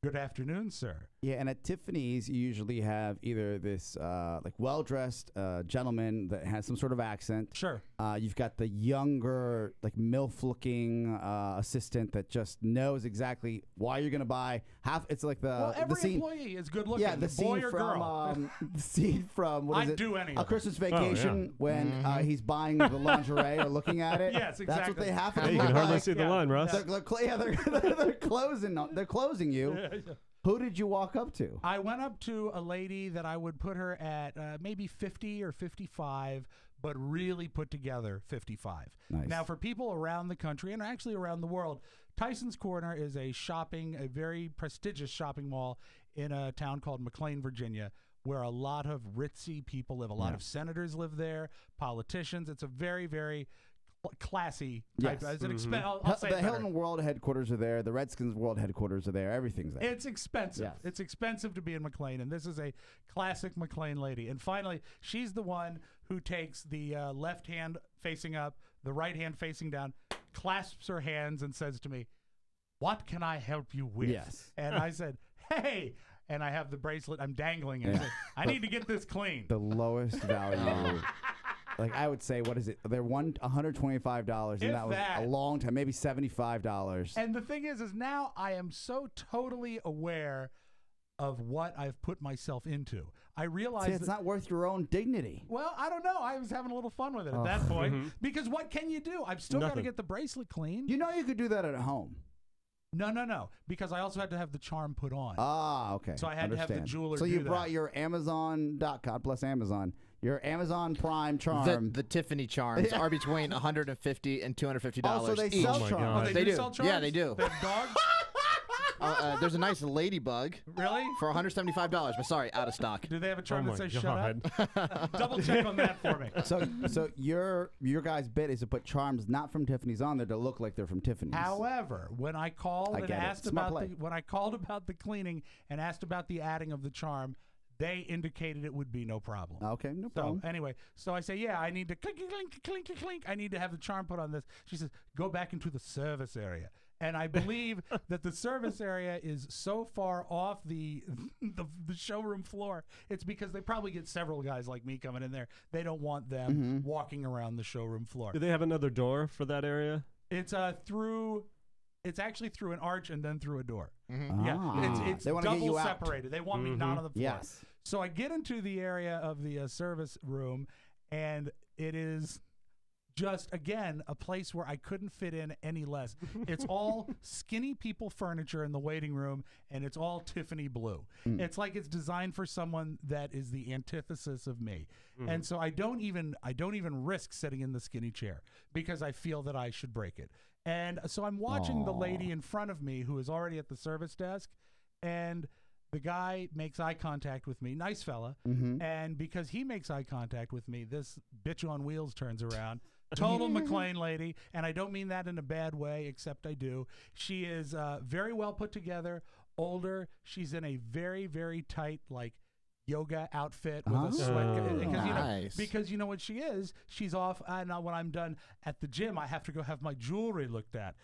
Good afternoon, sir. Yeah, and at Tiffany's, you usually have either this like well-dressed gentleman that has some sort of accent. Sure. You've got the younger, like MILF-looking assistant that just knows exactly why you're going to buy. It's like Well, the every scene. employee is good looking. Yeah, the boy scene or from girl. the scene from what is I'd it? do any A of Christmas them. Vacation when he's buying the lingerie or looking at it. Yes, That's what exactly. they have to Yeah, do. you can hardly Like, see the line, Russ. they're closing you. Who did you walk up to? I went up to a lady that I would put her at maybe 50 or 55, but really put together 55. Nice. Now, for people around the country and actually around the world, Tyson's Corner is a very prestigious shopping mall in a town called McLean, Virginia, where a lot of ritzy people live. A lot of senators live there, politicians. It's a very, very classy type. Yes. I'll say the it better. Hilton World headquarters are there. The Redskins World headquarters are there. Everything's there. It's expensive. Yes. It's expensive to be in McLean, and this is a classic McLean lady. And finally, she's the one who takes the left hand facing up, the right hand facing down, clasps her hands, and says to me, "What can I help you with?" Yes. And I said, "Hey." And I have the bracelet. I'm dangling it. I need to get this clean. The lowest value. Like I would say, what is it? They're $125, and If that was that. a long time, maybe $75. And the thing is now I am so totally aware of what I've put myself into. I realize See, it's not worth your own dignity. Well, I don't know. I was having a little fun with it at that point because what can you do? I've still got to Nothing. get the bracelet clean. You know you could do that at home. No, because I also had to have the charm put on. Ah, okay. So I had to have the jeweler So do you that. brought your Amazon.com plus Amazon, your Amazon Prime charm. The Tiffany charms are between $150 and $250 Also, they each. sell my charms. God. Oh, They do do. sell charms? Yeah, they do. They have dogs? There's a nice ladybug Really? for $175, but sorry, out of stock. Do they have a Oh charm my that says God. shut up? Double check on that for me. So your guys' bit is to put charms not from Tiffany's on there to look like they're from Tiffany's. However, when I called I and get it. asked Smart about play. when I called about the cleaning and asked about the adding of the charm, they indicated it would be no problem. Okay, no So problem. anyway, so I say, yeah, I need to clink, clink, clink, clink. I need to have the charm put on this. She says, go back into the service area. And I believe that the service area is so far off the showroom floor. It's because they probably get several guys like me coming in there. They don't want them walking around the showroom floor. Do they have another door for that area? It's It's actually through an arch and then through a door. Ah. Yeah, it's They wanna get double you out. separated. They want me not on the floor. Yes. So I get into the area of the service room, and it is just, again, a place where I couldn't fit in any less. It's all skinny people furniture in the waiting room, and it's all Tiffany blue. It's like it's designed for someone that is the antithesis of me. And so I don't even risk sitting in the skinny chair because I feel that I should break it. And so I'm watching the lady in front of me who is already at the service desk, and the guy makes eye contact with me. Nice fella. And because he makes eye contact with me, this bitch on wheels turns around. Total McLean lady. And I don't mean that in a bad way, except I do. She is very well put together, older. She's in a very, very tight, like, yoga outfit with a sweat. Because you know what she is? She's off. Now when I'm done at the gym, I have to go have my jewelry looked at.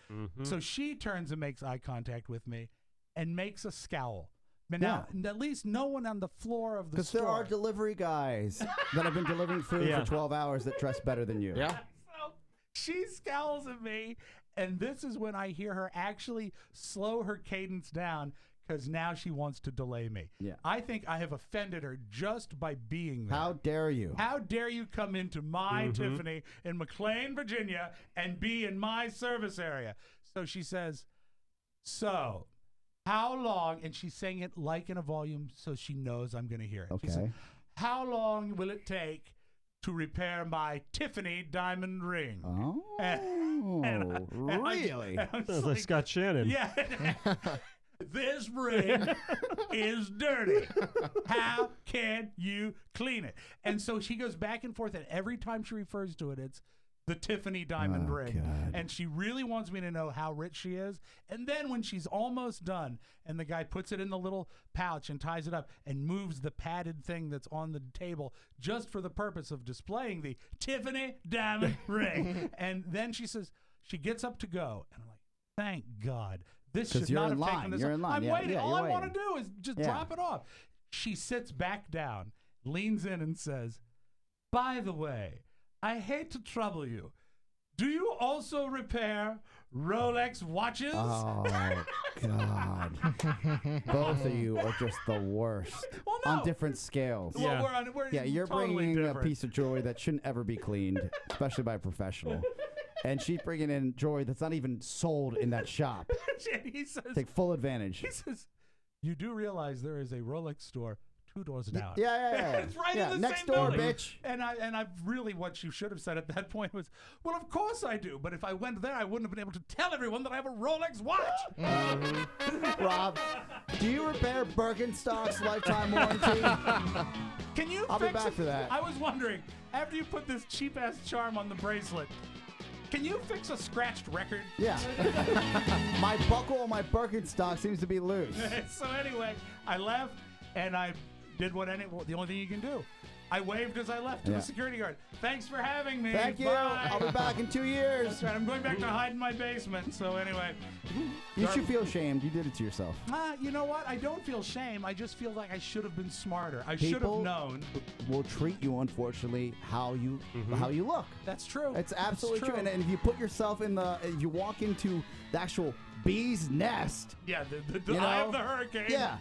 So she turns and makes eye contact with me and makes a scowl. But now, at least no one on the floor of the store. Because there are delivery guys that have been delivering food for 12 hours that dress better than you. Yeah. So she scowls at me, and this is when I hear her actually slow her cadence down because now she wants to delay me. Yeah. I think I have offended her just by being there. How dare you? How dare you come into my Tiffany in McLean, Virginia, and be in my service area? So she says, so how long, and she's saying it like in a volume so she knows I'm going to hear it. She said, how long will it take to repair my Tiffany diamond ring? Oh, really? Sounds like Scott Shannon. Yeah. This ring is dirty. How can you clean it? And so she goes back and forth, and every time she refers to it, it's the Tiffany diamond ring. God. And she really wants me to know how rich she is. And then when she's almost done, and the guy puts it in the little pouch and ties it up and moves the padded thing that's on the table just for the purpose of displaying the Tiffany diamond ring. And then she says, she gets up to go. And I'm like, thank God. This 'Cause should you're not in have taken line. this. You're in line. I'm Yeah, waiting. yeah, All you're I want to waiting. do is just Yeah. drop it off. She sits back down, leans in, and says, "By the way, I hate to trouble you. Do you also repair Rolex watches?" Oh, God. Both of you are just the worst. Well, no. On different scales. Well, You're totally bringing different. a piece of jewelry that shouldn't ever be cleaned, especially by a professional. And she's bringing in jewelry that's not even sold in that shop. And he says, Take full advantage. He says, "You do realize there is a Rolex store 2 doors down." Yeah. It's right Yeah, in the next same door, building. bitch. And I really, what you should have said at that point was, "Well, of course I do, but if I went there, I wouldn't have been able to tell everyone that I have a Rolex watch." Rob, do you repair Birkenstock's lifetime warranty? Can you I'll be fix back it? for that. I was wondering, after you put this cheap-ass charm on the bracelet, can you fix a scratched record? Yeah. My buckle on my Birkenstock seems to be loose. So anyway, I left, and I did the only thing you can do. I waved as I left to Yeah. the security guard. "Thanks for having me. Thank you. Bye." I'll be back in 2 years. That's right. I'm going back to hide in my basement. So anyway. You should feel ashamed. You did it to yourself. You know what? I don't feel shame. I just feel like I should have been smarter. I should have People known. will treat you, unfortunately, how you look. That's true. It's absolutely That's true. And if you put yourself if you walk into the actual bee's nest. Yeah, the eye of the hurricane. Yeah.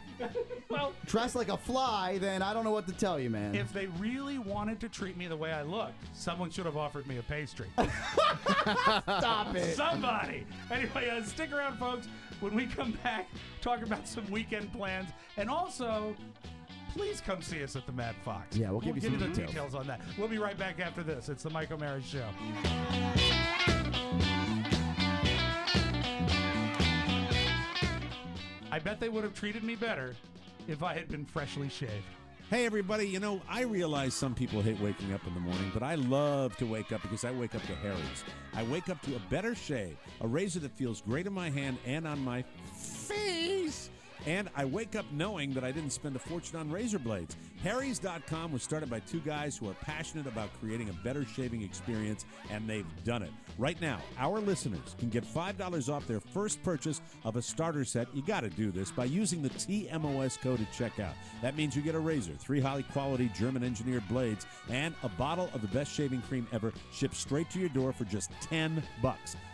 Well, dressed like a fly, then I don't know what to tell you, man. if they really wanted to treat me the way I looked, someone should have offered me a pastry. Stop it. Somebody. Anyway, stick around, folks. When we come back, talk about some weekend plans. And also, please come see us at the Mad Fox. Yeah, we'll give you some the details. details on that. We'll be right back after this. It's the Mike O'Mara Show. I bet they would have treated me better if I had been freshly shaved. Hey, everybody. I realize some people hate waking up in the morning, but I love to wake up because I wake up to Harry's. I wake up to a better shave, a razor that feels great in my hand and on my face. And I wake up knowing that I didn't spend a fortune on razor blades. Harry's.com was started by 2 guys who are passionate about creating a better shaving experience, and they've done it. Right now, our listeners can get $5 off their first purchase of a starter set. You got to do this by using the TMOS code at checkout. That means you get a razor, 3 highly quality German-engineered blades, and a bottle of the best shaving cream ever shipped straight to your door for just $10.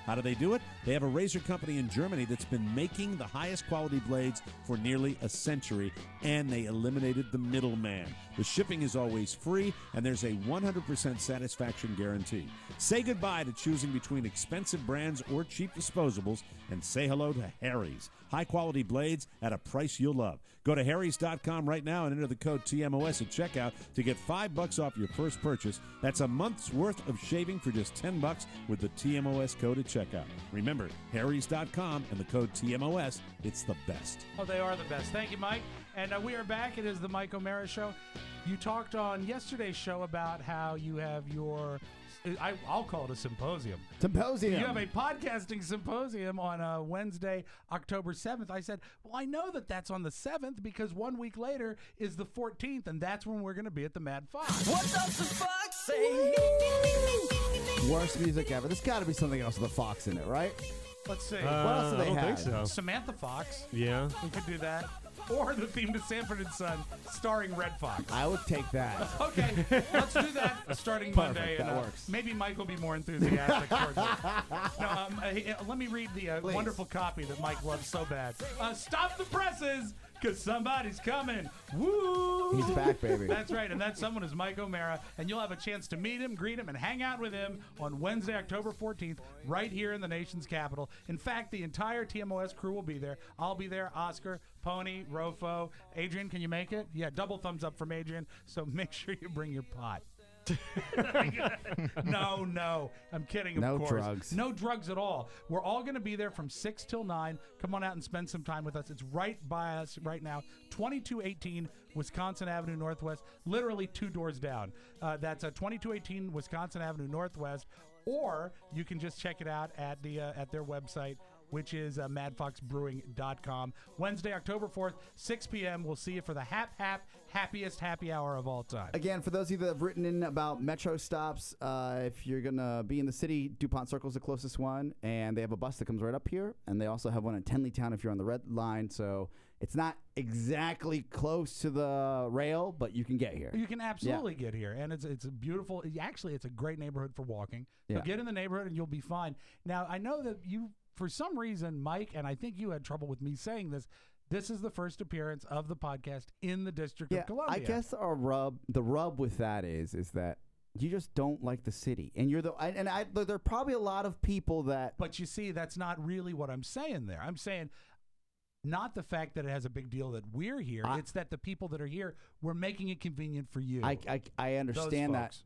How do they do it? They have a razor company in Germany that's been making the highest quality blades for nearly a century, and they eliminated the middleman. The shipping is always free, and there's a 100% satisfaction guarantee. Say goodbye to choosing between expensive brands or cheap disposables, and say hello to Harry's. High-quality blades at a price you'll love. Go to harrys.com right now and enter the code TMOS at checkout to get $5 off your first purchase. That's a month's worth of shaving for just $10 with the TMOS code at checkout. Remember, harrys.com and the code TMOS. It's the best. Oh, they are the best. Thank you, Mike. And we are back. It is the Mike O'Mara Show. You talked on yesterday's show about how you have your, I'll call it a symposium. Symposium. You have a podcasting symposium on Wednesday, October 7th. I said, well, I know that that's on the 7th because 1 week later is the 14th, and that's when we're going to be at the Mad Fox. What does the fox say? Worst music ever. There's got to be something else with a fox in it, right? Let's see. What else do they I don't have? think so. Samantha Fox. Yeah. We could do that. Or the theme to Sanford and Son, starring Red Fox. I would take that. Okay, let's do that starting Monday. That And, works. Maybe Mike will be more enthusiastic towards it. No, let me read the wonderful copy that Mike loves so bad. Stop the presses, because somebody's coming. Woo! He's back, baby. That's right, and that someone is Mike O'Mara, and you'll have a chance to meet him, greet him, and hang out with him on Wednesday, October 14th, right here in the nation's capital. In fact, the entire TMOS crew will be there. I'll be there, Oscar, Pony, Rofo. Adrian, can you make it? Yeah, double thumbs up from Adrian, so make sure you bring your pot. No, I'm kidding, of course. No drugs. No drugs at all. We're all going to be there from 6 till 9. Come on out and spend some time with us. It's right by us right now, 2218 Wisconsin Avenue Northwest, literally 2 doors down. That's 2218 Wisconsin Avenue Northwest, or you can just check it out at their website, which is madfoxbrewing.com. Wednesday, October 4th, 6 p.m. We'll see you for the happiest happy hour of all time. Again, for those of you that have written in about metro stops, if you're going to be in the city, DuPont Circle is the closest one, and they have a bus that comes right up here, and they also have one in Tenleytown if you're on the red line, so it's not exactly close to the rail, but you can get here. You can absolutely get here, and it's a beautiful, actually, it's a great neighborhood for walking. So Yeah. get in the neighborhood, and you'll be fine. Now, I know that you, for some reason, Mike, and I think you had trouble with me saying this is the first appearance of the podcast in the District of Columbia. I guess the rub with that is that you just don't like the city, and there are probably a lot of people that. But you see, that's not really what I'm saying there. I'm saying not the fact that it has a big deal that we're here. It's that the people that are here, we're making it convenient for you. I understand that.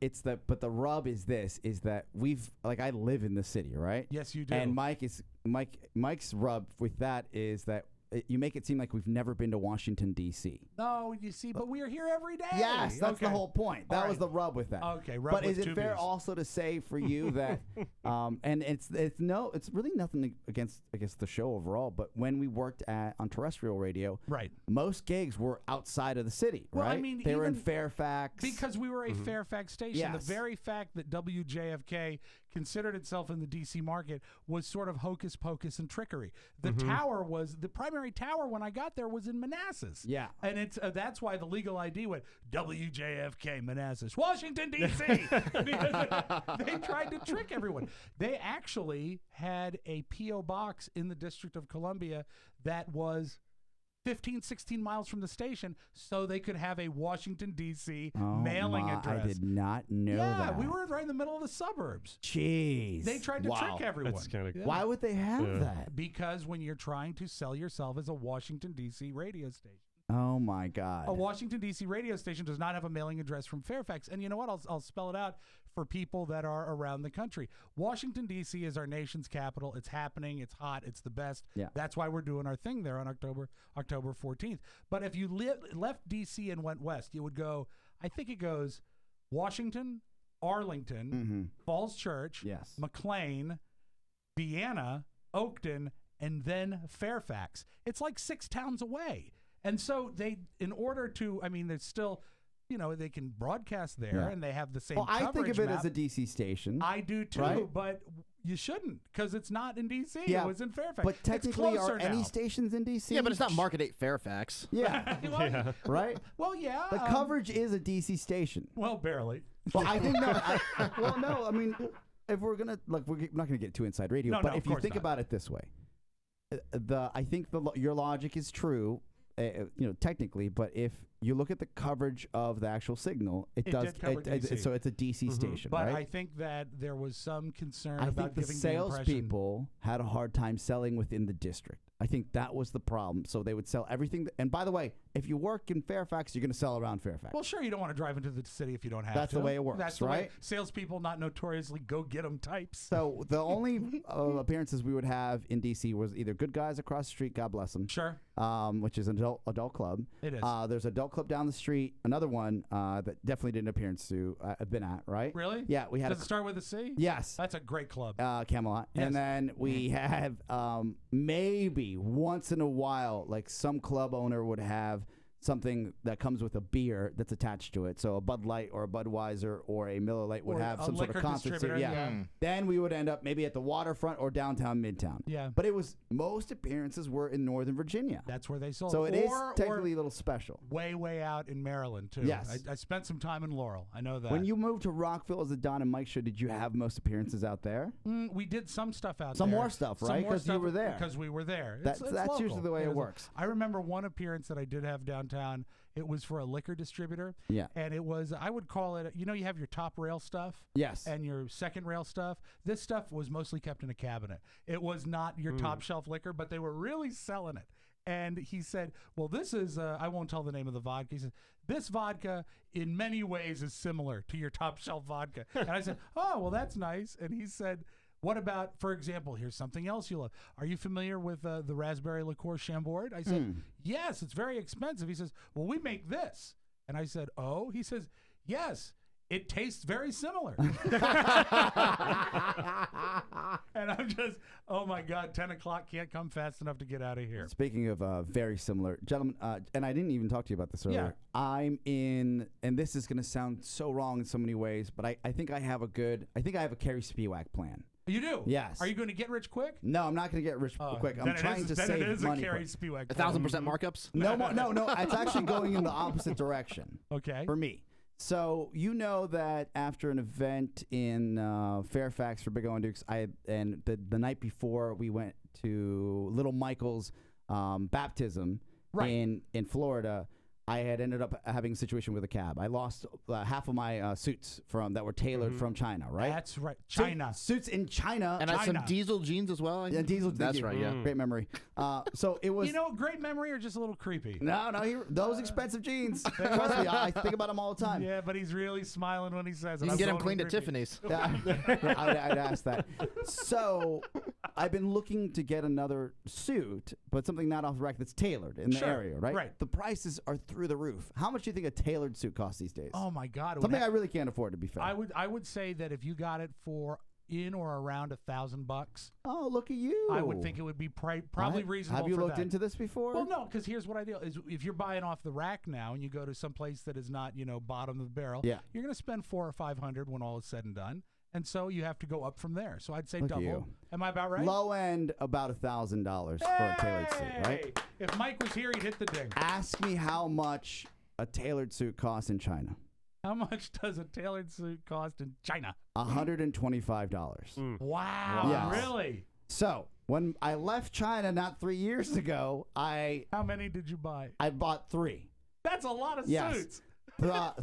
But the rub is that I live in the city, right? Yes, you do. And Mike's rub with that is that you make it seem like we've never been to Washington, D.C. No, you see, but we are here every day. Yes, that's the whole point. That was the rub with that. Okay, but is it fair also to say for you that, and it's really nothing against the show overall, but when we worked on terrestrial radio, right, most gigs were outside of the city, well, right? I mean, they were in Fairfax because we were a Fairfax station. Yes. The very fact that WJFK considered itself in the D.C. market was sort of hocus pocus and trickery. The primary tower when I got there was in Manassas. Yeah, and it's that's why the legal ID went WJFK Manassas, Washington D.C. because they tried to trick everyone. They actually had a P.O. box in the District of Columbia that was 15, 16 miles from the station, so they could have a Washington, D.C. mailing address. I did not know that. Yeah, we were right in the middle of the suburbs. Jeez. They tried to trick everyone. That's kind of Why would they have that? Because when you're trying to sell yourself as a Washington, D.C. radio station. Oh, my God. A Washington, D.C. radio station does not have a mailing address from Fairfax. And you know what? I'll spell it out for people that are around the country. Washington, D.C. is our nation's capital. It's happening. It's hot. It's the best. Yeah. That's why we're doing our thing there on October 14th. But if you left D.C. and went west, you would go, I think it goes Washington, Arlington, Falls Church, McLean, Vienna, Oakton, and then Fairfax. It's like 6 towns away. And so in order to, there's still, they can broadcast there and they have the same coverage I think of it map. as a DC station. I do too, right? but you shouldn't because it's not in DC. Yeah. It was in Fairfax. But technically, are any now. stations in DC? Yeah, but it's not Market 8 Fairfax. Yeah. Right? Well, yeah. The coverage is a DC station. Well, barely. Well, I think if we're gonna we're not gonna get too inside radio, but if you think about it this way, I think your logic is true. Technically, but if you look at the coverage of the actual signal, so it's a DC station, but right? I think that there was some concern I about think the giving salespeople had a hard time selling within the district. I think that was the problem. So they would sell everything. And by the way, if you work in Fairfax, you're going to sell around Fairfax. Well, sure, you don't want to drive into the city if you don't have to. That's the way it works, That's the right? way salespeople not notoriously go get them types. So the only appearances we would have in D.C. was either Good Guys across the street, God bless them. Sure. Which is an adult club. It is. There's an adult club down the street. Another one that definitely didn't appearance to I've been at, right? Really? Yeah, we had. Does it start with a C? Yes. That's a great club. Camelot. Yes. And then we have maybe once in a while, like some club owner would have something that comes with a beer that's attached to it. So a Bud Light or a Budweiser or a Miller Lite would have some sort of concert. Then we would end up maybe at the waterfront or downtown Midtown. Yeah. But it was most appearances were in Northern Virginia. That's where they sold. So it is technically a little special. Way out in Maryland too. Yes. I spent some time in Laurel. I know that. When you moved to Rockville as a Don and Mike show, did you have most appearances out there? We did some stuff out there. Some more stuff, right? Because you were there. Because we were there. That's local. usually the way it works. I remember one appearance that I did have downtown. It was for a liquor distributor. Yeah. And it was, I would call it, you have your top rail stuff. Yes. And your second rail stuff. This stuff was mostly kept in a cabinet. It was not your top shelf liquor, but they were really selling it. And he said, well, this is, I won't tell the name of the vodka. He said, this vodka in many ways is similar to your top shelf vodka. And I said, oh, well, that's nice. And he said, what about, for example, here's something else you love. Are you familiar with the raspberry liqueur Chambord? I said, yes, it's very expensive. He says, well, we make this. And I said, oh? He says, yes, it tastes very similar. And I'm just, oh my God, 10 o'clock can't come fast enough to get out of here. Speaking of very similar, gentlemen, and I didn't even talk to you about this earlier. Yeah. I'm in, and this is going to sound so wrong in so many ways, but I think I have a Cary Spiewak plan. You do? Yes. Are you going to get rich quick? No, I'm not going to get rich quick. I'm trying to save it is money. a Cary quick. Spiewak. 1,000% markups? No. It's actually going in the opposite direction. Okay. For me. So you know that after an event in Fairfax for Big O and Dukes, the night before we went to Little Michael's baptism in Florida, I had ended up having a situation with a cab. I lost half of my suits that were tailored from China, right? That's right. China. Suits in China. And some diesel jeans as well. Yeah, diesel. That's right, yeah. Great memory. So it was. You know, great memory or just a little creepy? No, those expensive jeans. Trust me, I think about them all the time. Yeah, but he's really smiling when he says it. You can get them cleaned at Tiffany's. Yeah, I'd ask that. So I've been looking to get another suit, but something not off the rack that's tailored in the area, right? Right. The prices are through the roof. How much do you think a tailored suit costs these days? Oh my God! Something I really can't afford, to be fair. I would say that if you got it for in or around $1,000. Oh, look at you! I would think it would be probably reasonable. Have you for looked that. into this before? Well, no, because here's what I do: is if you're buying off the rack now and you go to some place that is not, bottom of the barrel, you're going to spend $400 or $500 when all is said and done. And so you have to go up from there. So I'd say double. You. Am I about right? Low end, about $1,000 for a tailored suit, right? If Mike was here, he'd hit the ding. Ask me how much a tailored suit costs in China. How much does a tailored suit cost in China? $125. Wow. Yes. Really? So when I left China not 3 years ago, How many did you buy? I bought 3. That's a lot of suits.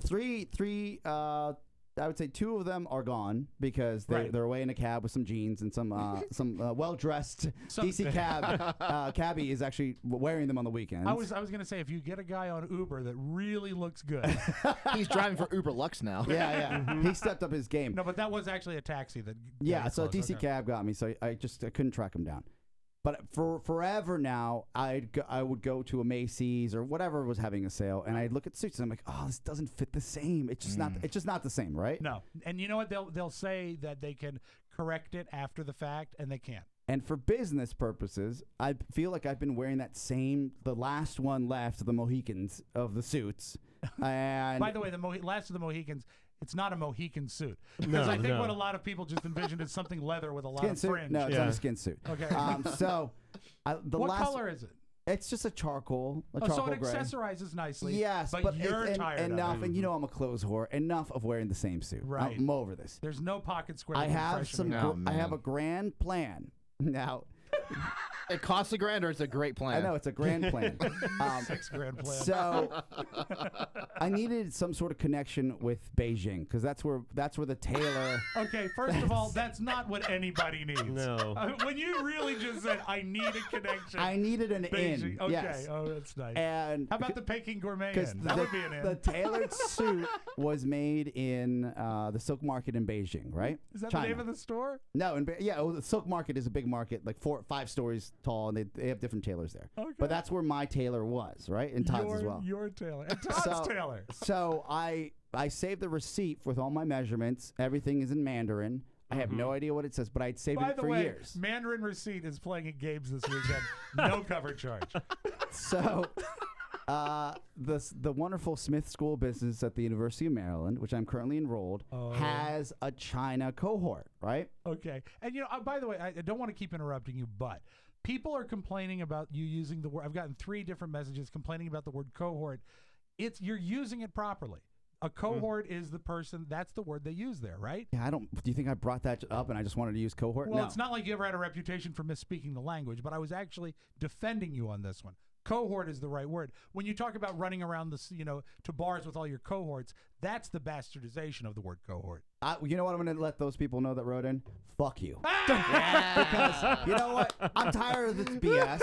Three. I would say 2 of them are gone because they're away in a cab with some jeans and some well-dressed DC cab. Cabbie is actually wearing them on the weekends. I was going to say, if you get a guy on Uber that really looks good. He's driving for Uber Lux now. Yeah. He stepped up his game. No, but that was actually a taxi that. So a DC cab got me, so I couldn't track him down. But for forever now, I would go to a Macy's or whatever was having a sale, and I'd look at suits and I'm like, oh, this doesn't fit the same. It's just not the same, right? No, and you know what? They'll say that they can correct it after the fact, and they can't. And for business purposes, I feel like I've been wearing the last one left of the Mohicans of the suits. And by the way, the last of the Mohicans. It's not a Mohican suit. Because I think what a lot of people just envisioned is something leather with a lot skin of suit? fringe. No, it's not a skin suit. Okay. What color is it? It's just a charcoal. So it accessorizes nicely. Yes, but you're tired enough, of it. and you know I'm a clothes whore. Enough of wearing the same suit. Right. I'm over this. There's no pocket square. I have I have a grand plan now. It costs $1,000 or it's a great plan? I know, it's a grand plan. $6,000 plan. So I needed some sort of connection with Beijing because that's where the tailor. Okay, first of all, that's not what anybody needs. No. When you really just said, I need a connection. I needed an Beijing. in. Okay, yes. Oh, that's nice. And how about the Peking Gourmet in? That would be an in. The tailored suit was made in the Silk Market in Beijing, right? Is that China. the name of the store? No, the Silk Market is a big market, like 4 or 5 stories tall, and they have different tailors there. Okay. But that's where my tailor was, right? And Todd's as well. Your tailor. And Todd's tailor. So I saved the receipt with all my measurements. Everything is in Mandarin. I have no idea what it says, but I'd saved it for years. Mandarin Receipt is playing at Gabe's this weekend. No cover charge. So the wonderful Smith School of Business at the University of Maryland, which I'm currently enrolled, has a China cohort, right? Okay. And, by the way, I don't want to keep interrupting you, but people are complaining about you using the word. I've gotten 3 different messages complaining about the word cohort. You're using it properly. A cohort is the person. That's the word they use there, right? Yeah, do you think I brought that up and I just wanted to use cohort? Well, no. It's not like you ever had a reputation for misspeaking the language, but I was actually defending you on this one. Cohort is the right word. When you talk about running around to bars with all your cohorts, that's the bastardization of the word cohort. You know what? I'm going to let those people know that wrote in. Fuck you. Because you know what? I'm tired of this BS.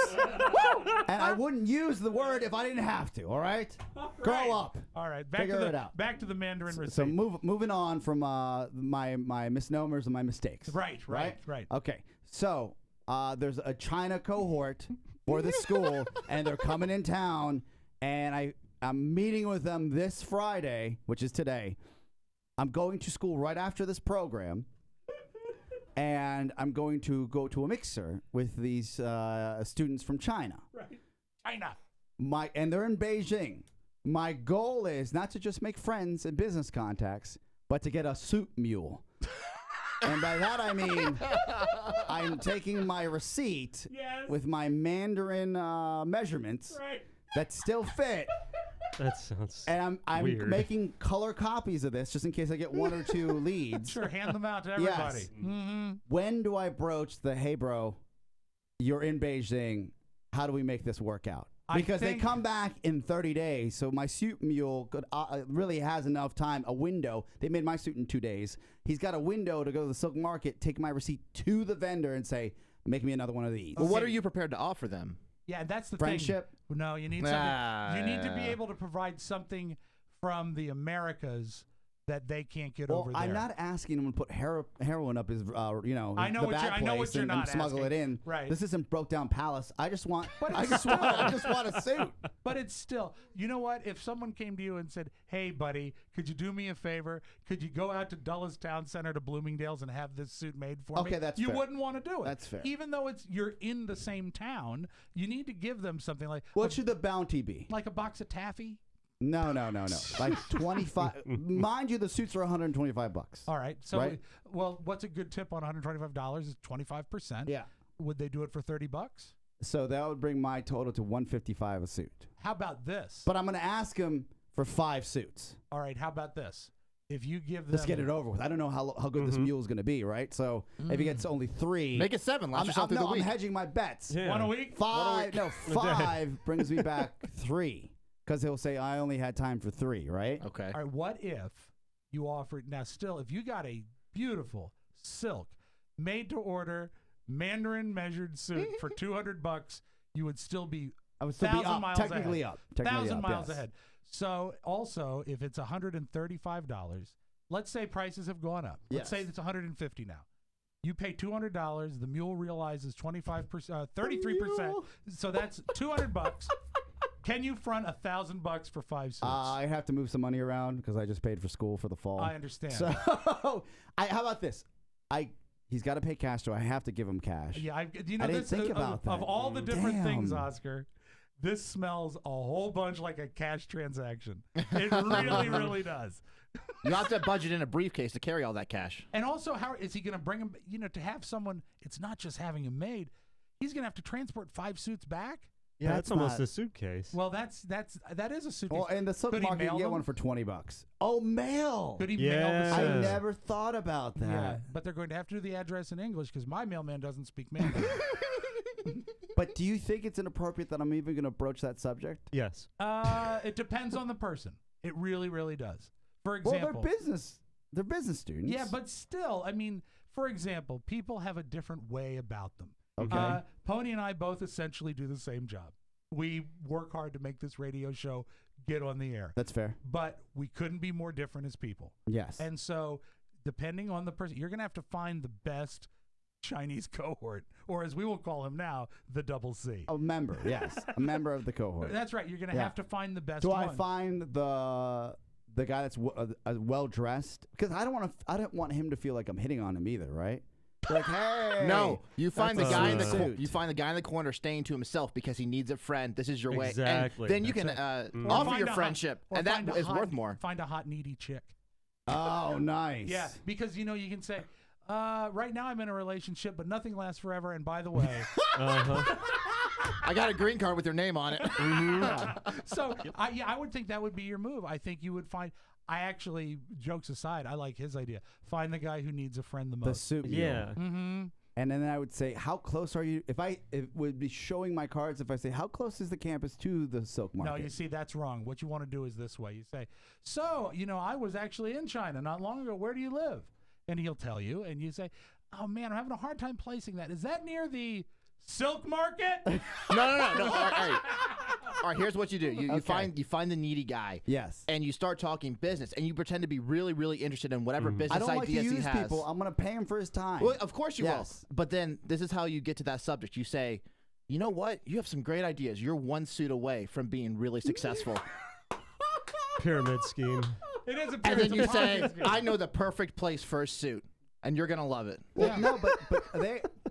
And I wouldn't use the word if I didn't have to. All right? Grow up. All right. Figure it out. Back to the Mandarin receipt. So moving on from my misnomers and my mistakes. Right. Okay. So there's a China cohort for the school, and they're coming in town, and I'm meeting with them this Friday, which is today, I'm going to school right after this program, and I'm going to go to a mixer with these students from China. Right. China. And they're in Beijing. My goal is not to just make friends and business contacts, but to get a suit mule. And by that I mean I'm taking my receipt with my Mandarin measurements that still fit. That sounds And I'm weird. making color copies of this just in case I get 1 or 2 leads. Sure, hand them out to everybody. Yes. Mm-hmm. When do I broach the, hey, bro, you're in Beijing. How do we make this work out? Because they come back in 30 days, so my suit mule really has enough time, a window. They made my suit in 2 days. He's got a window to go to the silk market, take my receipt to the vendor, and say, make me another one of these. Well, what are you prepared to offer them? Yeah, that's the Friendship? thing. No, you need something. You need to be able to provide something from the Americas that they can't get over there. I'm not asking him to put heroin up his, I know the what bad I know place what you're and not smuggle asking. it in. Right. This isn't Broke Down Palace. I just want a suit. But it's still, you know what? If someone came to you and said, hey, buddy, could you do me a favor? Could you go out to Dulles Town Center to Bloomingdale's and have this suit made for me? Okay, that's you fair. wouldn't want to do it. That's fair. Even though you're in the same town, you need to give them something like. What should the bounty be? Like a box of taffy? No. Like 25. Mind you, the suits are $125. All right. So, right? Well, what's a good tip on $125 is 25%. Yeah. Would they do it for $30? So that would bring my total to $155 a suit. How about this? But I'm going to ask him for 5 suits. All right. How about this? If you give them, let's get it over with. I don't know how good this mule is going to be, right? So if he gets only 3, make it 7. Last yourself through the week. I'm hedging my bets. Yeah. 1 a week. 5. No, 5 brings me back 3. Because he'll say, I only had time for 3, right? Okay. All right, what if you offered, now still, if you got a beautiful silk, made-to-order, Mandarin measured suit for $200, you would still be I would still be up, miles technically ahead. up. Technically 1,000 up, miles yes. ahead. So also, if it's $135, let's say prices have gone up. Let's say it's $150 now. You pay $200, the mule realizes 33%. So that's $200. Can you front $1,000 for 5 suits? I have to move some money around because I just paid for school for the fall. I understand. So, how about this? He's got to pay cash, so I have to give him cash. Yeah, I didn't think about that. Of all the different things, Damn. Oscar, this smells a whole bunch like a cash transaction. It really, really does. You have to budget in a briefcase to carry all that cash. And also, how is he going to bring him? To have someone, it's not just having him made. He's going to have to transport 5 suits back. Yeah, that's almost a suitcase. Well, that is a suitcase. Well, in the silk Could he market, you mail get them? one for $20. Oh, mail! Could he mail the suit? I never thought about that. Yeah, but they're going to have to do the address in English because my mailman doesn't speak Mandarin. But do you think it's inappropriate that I'm even going to broach that subject? Yes. It depends on the person. It really, really does. For example, well, they're business students. Yeah, but still, I mean, for example, people have a different way about them. Okay. Pony and I both essentially do the same job. We work hard to make this radio show get on the air. That's fair. But we couldn't be more different as people. Yes. And so, depending on the person, you're going to have to find the best Chinese cohort, or as we will call him now, the double C. A member, yes. A member of the cohort. That's right. You're going to have to find the best Do one. I find the guy that's well dressed? Because I don't want him to feel like I'm hitting on him either, right? Like, hey, no, you find the that's guy a in the suit. you find the guy in the corner staying to himself because he needs a friend. This is your way. Exactly. And then you can offer find your a friendship, hot- and or that find a is hot- worth more. Find a hot, needy chick. Oh, nice. Yeah, because you can say, right now I'm in a relationship, but nothing lasts forever. And by the way, I got a green card with your name on it. So I would think that would be your move. I think you would find. I actually, jokes aside, I like his idea. Find the guy who needs a friend the most. The suit. Yeah. Mm-hmm. And then I would say, how close are you? It would be showing my cards if I say, how close is the campus to the silk market? No, you see, that's wrong. What you want to do is this way. You say, so, I was actually in China not long ago. Where do you live? And he'll tell you. And you say, oh, man, I'm having a hard time placing that. Is that near the silk market? No. All right, here's what you do. You find the needy guy. Yes. And you start talking business, and you pretend to be really, really interested in whatever business I don't like to ideas use he has. people. I'm going to pay him for his time. Well, of course you Yes. will. But then this is how you get to that subject. You say, you know what? You have some great ideas. You're one suit away from being really successful. Pyramid scheme. It is a And period. then you say, I know the perfect place for a suit. And you're going to love it. Well, no, but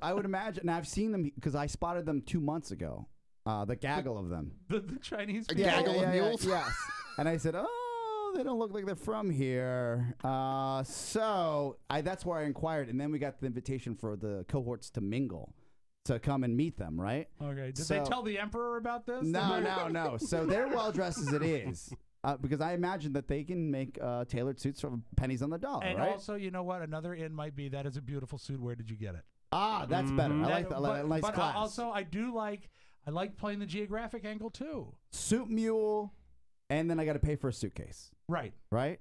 I would imagine, and I've seen them because I spotted them 2 months ago. The gaggle of them. The Chinese people. Gaggle of mules? Yes. And I said, oh, they don't look like they're from here. So that's where I inquired. And then we got the invitation for the cohorts to mingle, to come and meet them, right? Okay. Did they tell the emperor about this? No. So they're well dressed as it is. Because I imagine that they can make tailored suits for pennies on the dollar, and right? also, you know what? Another in might be that is a beautiful suit. Where did you get it? Ah, that's better. I like that. Nice but class. Also, I like playing the geographic angle too. Suit Mule, and then I got to pay for a suitcase. Right.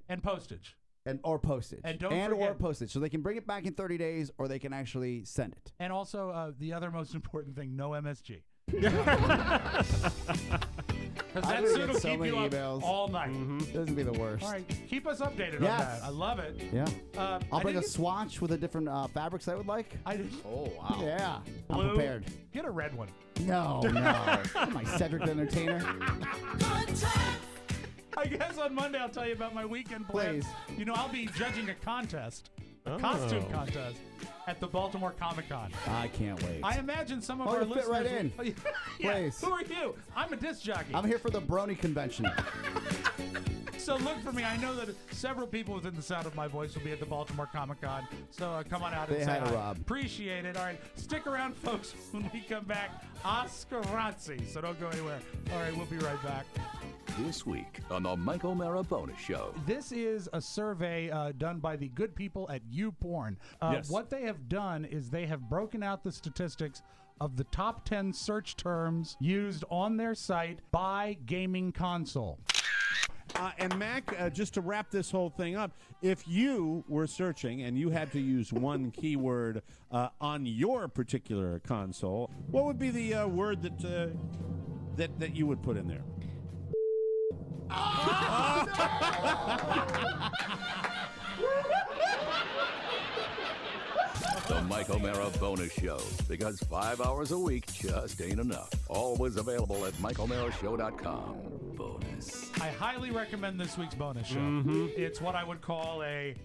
And postage. Or postage. And don't or forget postage. So they can bring it back in 30 days, or they can actually send it. And also, the other most important thing: no MSG. Because that suit will keep you up all night. This would be the worst. All right, keep us updated on that. I love it. Yeah. I'll bring a swatch with the different fabrics I would like. Oh, wow. Yeah. Blue. I'm prepared. Get a red one. No. Am I Cedric the Entertainer? I guess on Monday I'll tell you about my weekend plans. Please. You know, I'll be judging a contest, a costume contest, at the Baltimore Comic-Con. I can't wait. I imagine some of our you'll fit listeners... right in. Yeah. Please. Who are you? I'm a disc jockey. I'm here for the Brony convention. So look for me. I know that several people within the sound of my voice will be at the Baltimore Comic-Con. So come on out and Say say hi to hi. Rob. Appreciate it. All right. Stick around, folks, when we come back. Oscarazzi. So don't go anywhere. All right. We'll be right back. This week on the Mike O'Mara Bonus Show. This is a survey done by the good people at YouPorn. Yes. What they have done is they have broken out the statistics of the top 10 search terms used on their site by gaming console. And Mac, just to wrap this whole thing up, if you were searching and you had to use one keyword on your particular console, what would be the word that you would put in there? The Mike O'Mara Bonus Show, because 5 hours a week just ain't enough. Always available at MikeO'MaraShow.com. Bonus. I highly recommend this week's bonus show. It's what I would call a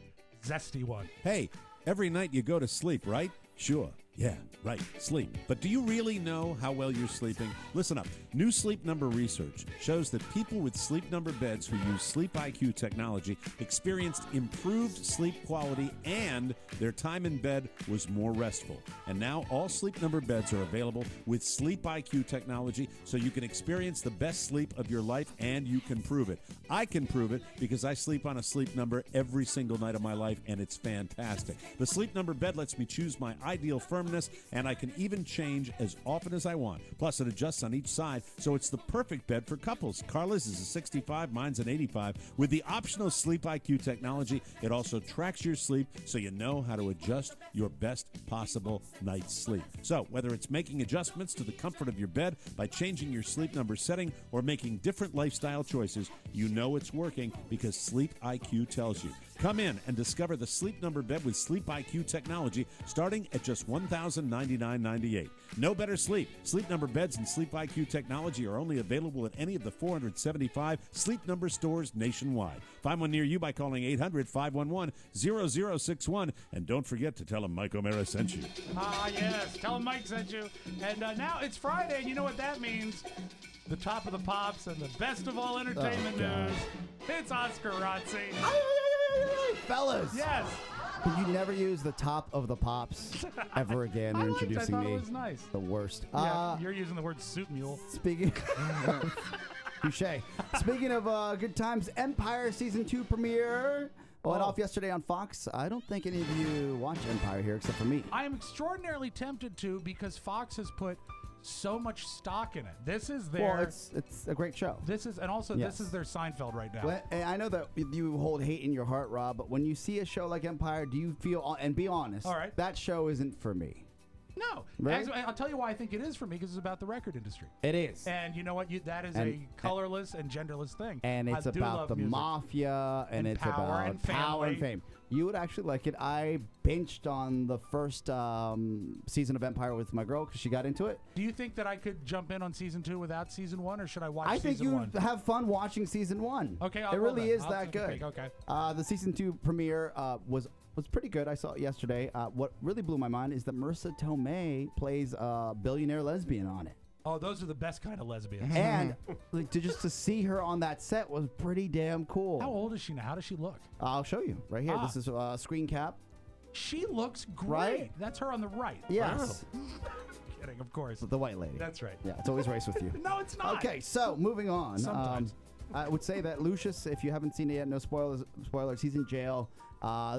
zesty one. Hey, every night you go to sleep, right? Sure. Yeah, right. Sleep. But do you really know how well you're sleeping? Listen up. New Sleep Number research shows that people with Sleep Number beds who use Sleep IQ technology experienced improved sleep quality and their time in bed was more restful. And now all Sleep Number beds are available with Sleep IQ technology so you can experience the best sleep of your life and you can prove it. I can prove it because I sleep on a Sleep Number every single night of my life and it's fantastic. The Sleep Number bed lets me choose my ideal firmness and I can even change as often as I want. Plus, it adjusts on each side, so it's the perfect bed for couples. Carla's is a 65, mine's an 85. With the optional Sleep IQ technology, it also tracks your sleep so you know how to adjust your best possible night's sleep. So, whether it's making adjustments to the comfort of your bed by changing your Sleep Number setting or making different lifestyle choices, you know it's working because Sleep IQ tells you. Come in and discover the Sleep Number bed with Sleep IQ technology starting at just $1,099.98. No better sleep. Sleep Number beds and Sleep IQ technology are only available at any of the 475 Sleep Number stores nationwide. Find one near you by calling 800-511-0061. And don't forget to tell them Mike O'Mara sent you. Ah, yes. Tell them Mike sent you. And now it's Friday, and you know what that means. The top of the pops and the best of all entertainment news. It's Oscarazzi. Fellas. Yes. Can you never use the top of the pops ever again? You're introducing I thought me. it was nice. The worst. Yeah, you're using the word suit mule. Speaking touche. Speaking of good times, Empire Season 2 premiere went off yesterday on Fox. I don't think any of you watch Empire here except for me. I am extraordinarily tempted to because Fox has put so much stock in it. This is their... Well, it's a great show. This is, and also this is their Seinfeld right now. Well, I know that you hold hate in your heart, Rob, but when you see a show like Empire, do you feel, and be honest, all right, that show isn't for me? No. Right? Actually, I'll tell you why I think it is for me, because it's about the record industry. It is. And you know what? That is a colorless and genderless thing. And it's about the music. mafia, and it's power about and power and family. fame. You would actually like it. I binged on the first season of Empire with my girl because she got into it. Do you think that I could jump in on season 2 without season 1, or should I watch I season think you 1? have fun watching season 1. Okay, I'll it roll really then. is I'll that take a good. peek, okay. The season 2 premiere was pretty good. I saw it yesterday. What really blew my mind is that Marissa Tomei plays a billionaire lesbian on it. Oh, those are the best kind of lesbians. And like, to see her on that set was pretty damn cool. How old is she now? How does she look? I'll show you right here. This is a screen cap. She looks great. Right? That's her on the right. Yes. Wow. Kidding, of course. The white lady. That's right. Yeah, it's always race with you. No, it's not. Okay, so moving on. Sometimes. I would say that Lucius, if you haven't seen it yet, no spoilers, he's in jail.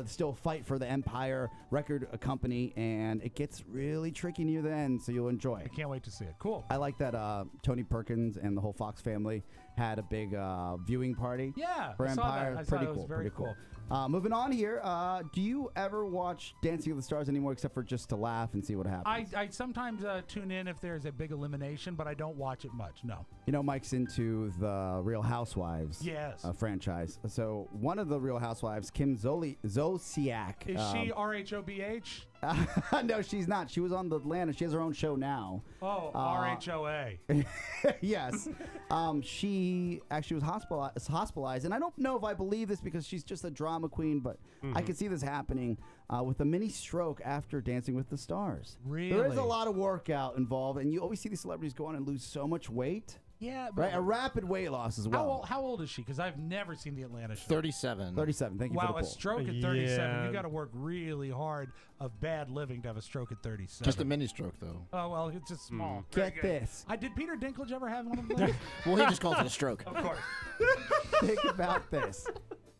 Still fight for the Empire record company, and it gets really tricky near the end, so you'll enjoy. I can't wait to see it. Cool. I like that Tony Perkins and the whole Fox family had a big viewing party. Yeah, for I saw Empire. that. I saw Pretty it. It was cool. very Pretty cool. Moving on here. Do you ever watch Dancing with the Stars anymore, except for just to laugh and see what happens? I sometimes tune in if there's a big elimination, but I don't watch it much. No. You know, Mike's into the Real Housewives franchise. So one of the Real Housewives, Kim Zolciak. Is she RHOBH? No, she's not. She was on the Atlanta. She has her own show now. Oh, RHOA. Yes. She actually was hospitalized. And I don't know if I believe this because she's just a drama queen, but I could see this happening with a mini stroke after Dancing with the Stars. Really? There is a lot of workout involved, and you always see these celebrities go on and lose so much weight. Yeah, but Right? A rapid weight loss as well. How old is she? Because I've never seen the Atlanta show. 37. 37. Thank you Wow, for the a poll. stroke at 37. You got to work really hard of bad living to have a stroke at 37. Just a mini stroke, though. Oh, well, it's just small. Very Get good. this. Did Peter Dinklage ever have one of those? Well, he just calls it a stroke. Of course. Think about this.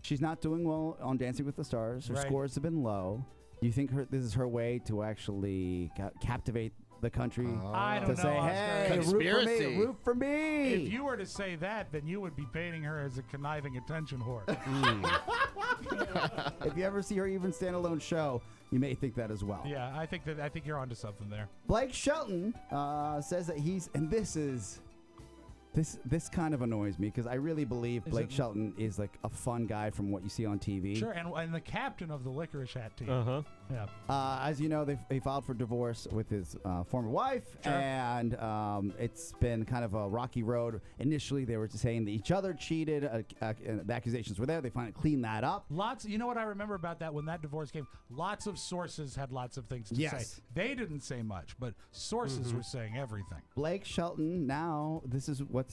She's not doing well on Dancing with the Stars. Her Right. scores have been low. Do you think this is her way to actually captivate the country? I don't to say, know, hey, Oscar. Conspiracy. root for me. If you were to say that, then you would be painting her as a conniving attention whore. If you ever see her even standalone show, you may think that as well. Yeah, I think you're onto something there. Blake Shelton says that this kind of annoys me because I really believe Blake Shelton is like a fun guy from what you see on TV. Sure, and the captain of the Licorice Hat team. Uh-huh. Yeah. As you know, he filed for divorce with his former wife, and it's been kind of a rocky road. Initially, they were saying that each other cheated. And the accusations were there. They finally cleaned that up. You know what I remember about that when that divorce came? Lots of sources had lots of things to say. They didn't say much, but sources were saying everything. Blake Shelton, now,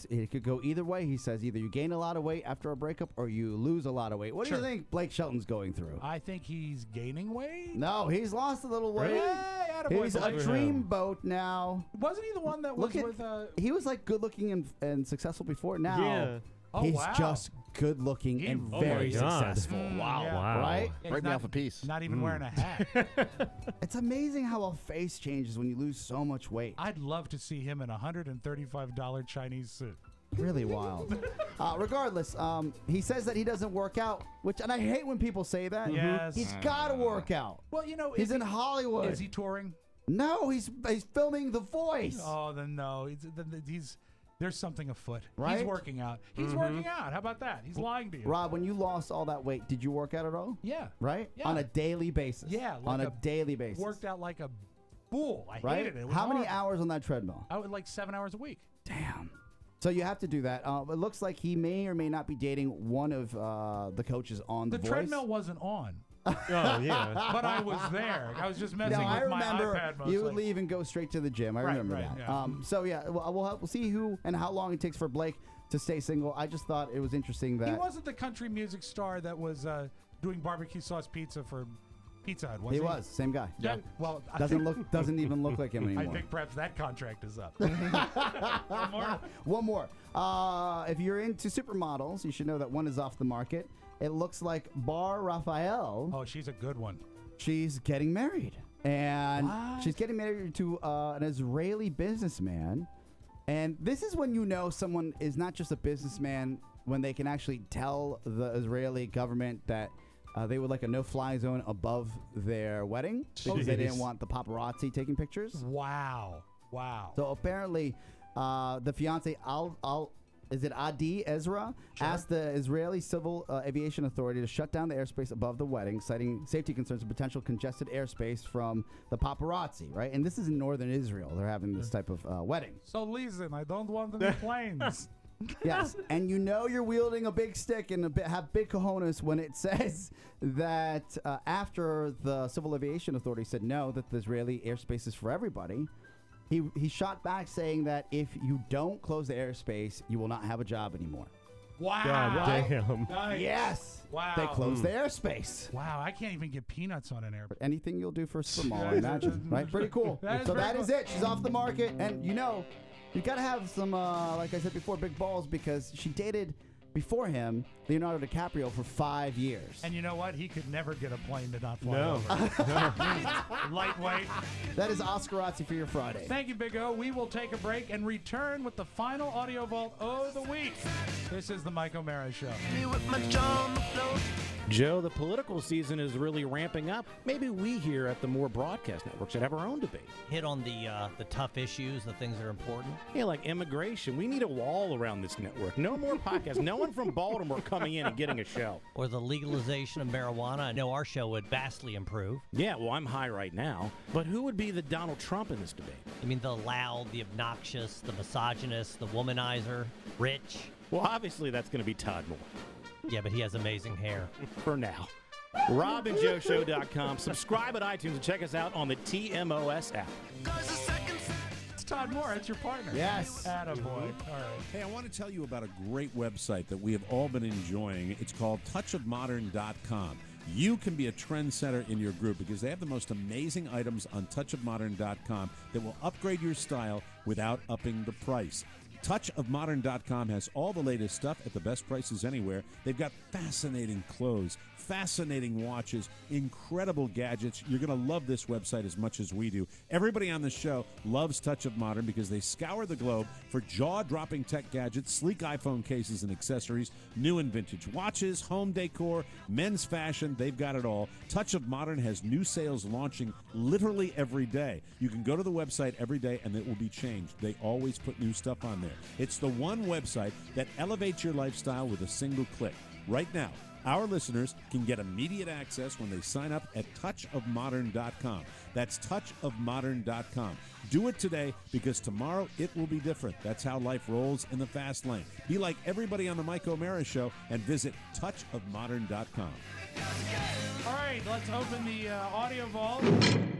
it could go either way. He says either you gain a lot of weight after a breakup or you lose a lot of weight. What do you think Blake Shelton's going through? I think he's gaining weight. No, he's lost a little weight. Hey, attaboy, He's a Blake. dreamboat now. Wasn't he the one that was with... He was like good looking and successful before. Now Yeah. Oh, he's wow. just good looking and very successful. Wow. Wow. Right? Yeah, Break he's me off a piece. Not even wearing a hat. It's amazing how a face changes when you lose so much weight. I'd love to see him in a $135 Chinese suit. Really wild. Regardless, he says that he doesn't work out, and I hate when people say that. Yes. He's got to work out. Well, you know, He's in Hollywood. Is he touring? No, he's filming The Voice. Oh, then no. There's something afoot. Right? He's working out. He's working out. How about that? He's lying to you. Rob, when you lost all that weight, did you work out at all? Yeah. Right? Yeah. On a daily basis. Yeah. Like on a daily basis. Worked out like a fool. I Right? hated it. It was How many horrible. hours on that treadmill? I would like 7 hours a week. Damn. So you have to do that. It looks like he may or may not be dating one of the coaches on The Voice. The treadmill wasn't on. Oh, yeah. But I was there. I was just messing I with my remember iPad mostly. you would leave and go straight to the gym. I remember right, that. yeah. So yeah, we'll see who and how long it takes for Blake to stay single. I just thought it was interesting that He wasn't the country music star that was doing barbecue sauce pizza for Pizza Hut, was he? he was same guy. Yeah. Well, Doesn't even look like him anymore. I think perhaps that contract is up. One more. If you're into supermodels, you should know that one is off the market. It looks like Bar Raphael. Oh, she's a good one. She's getting married. And she's getting married to an Israeli businessman. And this is when you know someone is not just a businessman, when they can actually tell the Israeli government that they would like a no-fly zone above their wedding because they didn't want the paparazzi taking pictures. Wow. So apparently, the fiance Is it Adi Ezra? Asked the Israeli Civil Aviation Authority to shut down the airspace above the wedding, citing safety concerns of potential congested airspace from the paparazzi, right? And this is in northern Israel. They're having this type of wedding. So listen, I don't want any planes. Yes, and you know you're wielding a big stick and have big cojones when it says that after the Civil Aviation Authority said no, that the Israeli airspace is for everybody, he shot back saying that if you don't close the airspace, you will not have a job anymore. Wow. God damn. Nice. Yes. Wow. They closed the airspace. Wow, I can't even get peanuts on an airplane. Anything you'll do for small, I imagine. Right? Pretty cool. So that is it. She's off the market. And you know, you got to have some, like I said before, big balls, because she dated, before him, Leonardo DiCaprio for 5 years. And you know what? He could never get a plane to not fly No. over. Lightweight. That is Oscarazzi for your Friday. Thank you, Big O. We will take a break and return with the final Audio Vault of the week. This is the Mike O'Mara Show. Joe, the political season is really ramping up. Maybe we here at the more broadcast networks should have our own debate. Hit on the tough issues, the things that are important. Yeah, like immigration. We need a wall around this network. No more podcasts. No one from Baltimore coming in and getting a show. Or the legalization of marijuana. I know our show would vastly improve. Yeah, well, I'm high right now. But who would be the Donald Trump in this debate? You mean the loud, the obnoxious, the misogynist, the womanizer, Rich? Well, obviously that's going to be Todd Moore. Yeah, but he has amazing hair. For now. RobandJoeShow.com. Subscribe at iTunes and check us out on the TMOS app. It's Todd Moore. It's your partner. Yes. Attaboy. All right. Hey, I want to tell you about a great website that we have all been enjoying. It's called touchofmodern.com. You can be a trendsetter in your group because they have the most amazing items on touchofmodern.com that will upgrade your style without upping the price. Touchofmodern.com has all the latest stuff at the best prices anywhere. They've got fascinating clothes, fascinating watches, incredible gadgets. You're going to love this website as much as we do. Everybody on the show loves Touch of Modern because they scour the globe for jaw-dropping tech gadgets, sleek iPhone cases and accessories, new and vintage watches, home decor, men's fashion. They've got it all. Touch of Modern has new sales launching literally every day. You can go to the website every day and it will be changed. They always put new stuff on there. It's the one website that elevates your lifestyle with a single click. Right now, our listeners can get immediate access when they sign up at touchofmodern.com. That's touchofmodern.com. Do it today because tomorrow it will be different. That's how life rolls in the fast lane. Be like everybody on the Mike O'Mara Show and visit touchofmodern.com. All right, let's open the audio vault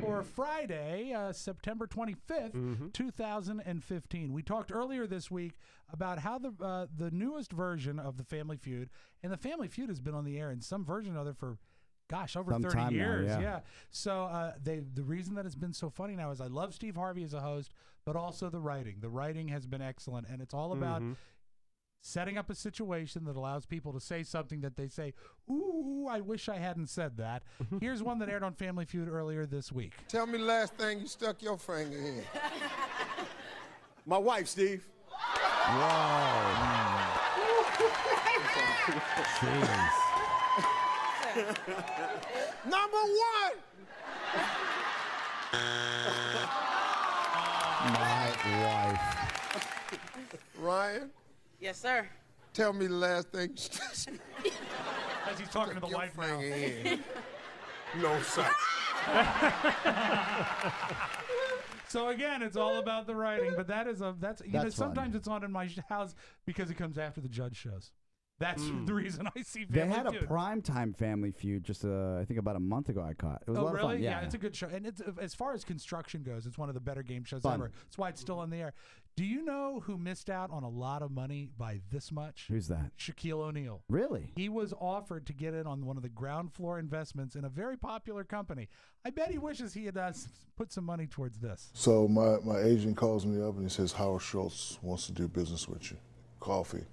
for Friday, September 25th, 2015. We talked earlier this week about how the newest version of the Family Feud, and the Family Feud has been on the air in some version or other for, gosh, over Some 30 time now, years. yeah. So the reason that it's been so funny now is I love Steve Harvey as a host, but also the writing. The writing has been excellent, and it's all about setting up a situation that allows people to say something that they say, ooh, I wish I hadn't said that. Here's one that aired on Family Feud earlier this week. Tell me the last thing you stuck your finger in. My wife, Steve. Jeez. Number one. My wife. Ryan, Yes, sir. tell me the last thing you stuck As he's talking to the your wife now. finger in. No, sir. So again, it's all about the writing, but that's you know, That's sometimes fun. it's on in my house because it comes after the judge shows. That's the reason I see They Family had a Feud. primetime Family Feud just, I think, about a month ago I caught. It was a lot really? of fun. Yeah, it's a good show. And it's as far as construction goes, it's one of the better game shows Fun. ever. That's why it's still on the air. Do you know who missed out on a lot of money by this much? Who's that? Shaquille O'Neal. Really? He was offered to get in on one of the ground floor investments in a very popular company. I bet he wishes he had put some money towards this. So my agent calls me up and he says, Howard Schultz wants to do business with you. Coffee.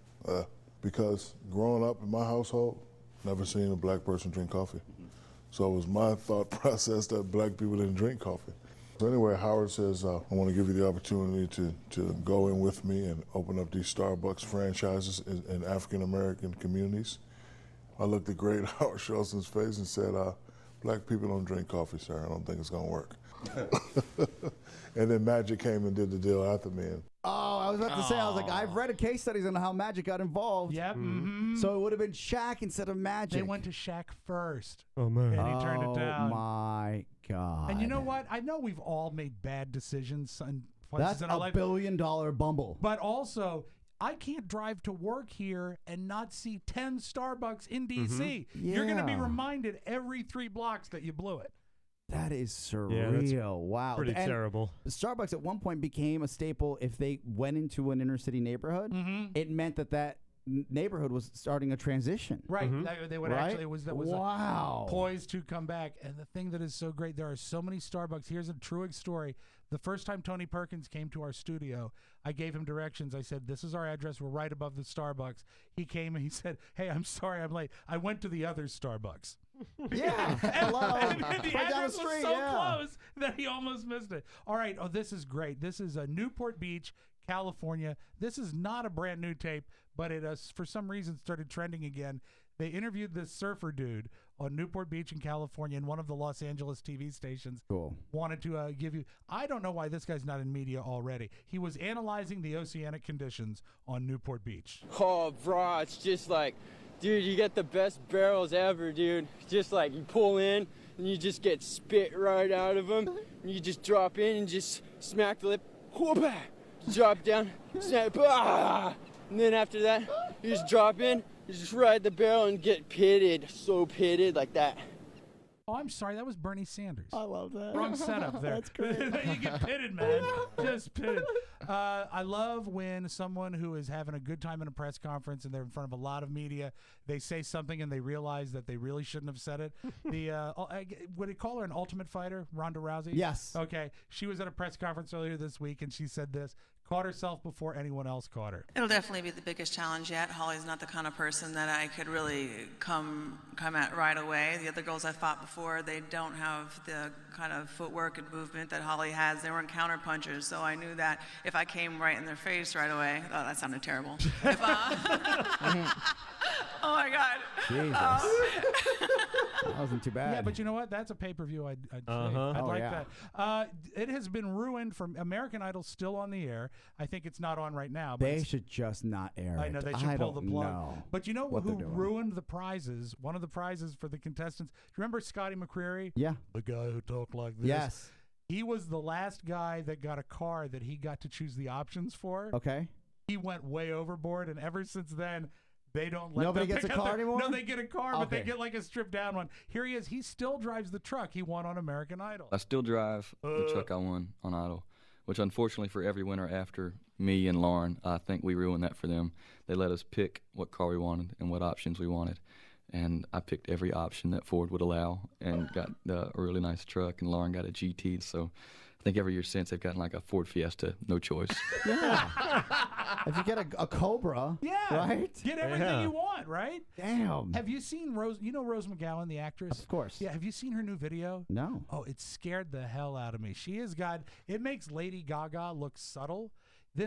Because growing up in my household, never seen a black person drink coffee. So it was my thought process that black people didn't drink coffee. So anyway, Howard says, I want to give you the opportunity to go in with me and open up these Starbucks franchises in African-American communities. I looked at great Howard Schultz's face and said, black people don't drink coffee, sir. I don't think it's going to work. And then Magic came and did the deal after me. Oh, I was about to say, I was like, I've read a case studies on how Magic got involved. Yep. So it would have been Shaq instead of Magic. They went to Shaq first. Oh, man. And he turned it down. Oh, my God. And you know what? I know we've all made bad decisions in That's places in our a life. $1 billion bumble. But also, I can't drive to work here and not see 10 Starbucks in D.C. You're going to be Yeah. reminded every 3 blocks that you blew it. That is surreal. Yeah, that's wow. pretty And terrible. Starbucks at one point became a staple. If they went into an inner city neighborhood, it meant that neighborhood was starting a transition. Right. They would Right? actually, it was Wow. poised to come back. And the thing that is so great, there are so many Starbucks. Here's a true story. The first time Tony Perkins came to our studio, I gave him directions. I said, this is our address. We're right above the Starbucks. He came and he said, hey, I'm sorry I'm late. I went to the other Starbucks. Yeah. Hello. And the Right down the address street, was so yeah. close that he almost missed it. All right. Oh, this is great. This is Newport Beach, California. This is not a brand new tape, but it for some reason started trending again. They interviewed this surfer dude on Newport Beach in California, and one of the Los Angeles TV stations wanted to give you. I don't know why this guy's not in media already. He was analyzing the oceanic conditions on Newport Beach. Oh, bro, it's just like, dude, you get the best barrels ever, dude. Just like you pull in and you just get spit right out of them. And you just drop in and just smack the lip. Whoop, drop down, snap, and then after that, you just drop in, you just ride the barrel and get pitted, so pitted like that. Oh, I'm sorry. That was Bernie Sanders. I love that. Wrong setup there. That's great. You get pitted, man. Just pitted. I love when someone who is having a good time in a press conference and they're in front of a lot of media, they say something and they realize that they really shouldn't have said it. Would you call her an ultimate fighter, Ronda Rousey? Yes. Okay. She was at a press conference earlier this week and she said this. Caught herself before anyone else caught her. It'll definitely be the biggest challenge yet. Holly's not the kind of person that I could really come at right away. The other girls I fought before, they don't have the kind of footwork and movement that Holly has. They weren't counter punchers, so I knew that if I came right in their face right away, oh, that sounded terrible. Oh my God. Jesus. That wasn't too bad. Yeah, but you know what? That's a pay-per-view I'd Uh-huh. I'd Oh, like yeah. that. It has been ruined from American Idol's still on the air. I think it's not on right now. But They it's- should just not air it. I know they should pull the don't plug. know But you know what who they're doing. ruined the prizes? One of the prizes for the contestants. Do you remember Scotty McCreery? Yeah. The guy who talked like this. Yes. He was the last guy that got a car that he got to choose the options for. Okay. He went way overboard, and ever since then, they don't let Nobody them gets pick a out car their- anymore? No, they get a car, but they Okay. get like a stripped down one. Here he is. He still drives the truck he won on American Idol. I still drive the truck I won on Idol, which unfortunately for every winner after me and Lauren, I think we ruined that for them. They let us pick what car we wanted and what options we wanted. And I picked every option that Ford would allow and got a really nice truck, and Lauren got a GT. So I think every year since they've gotten like a Ford Fiesta, no choice. Yeah. If you get a Cobra, Yeah. right? Get everything you want, right? Damn. Have you seen Rose? You know Rose McGowan, the actress? Of course. Yeah. Have you seen her new video? No. Oh, it scared the hell out of me. She has got, it makes Lady Gaga look subtle.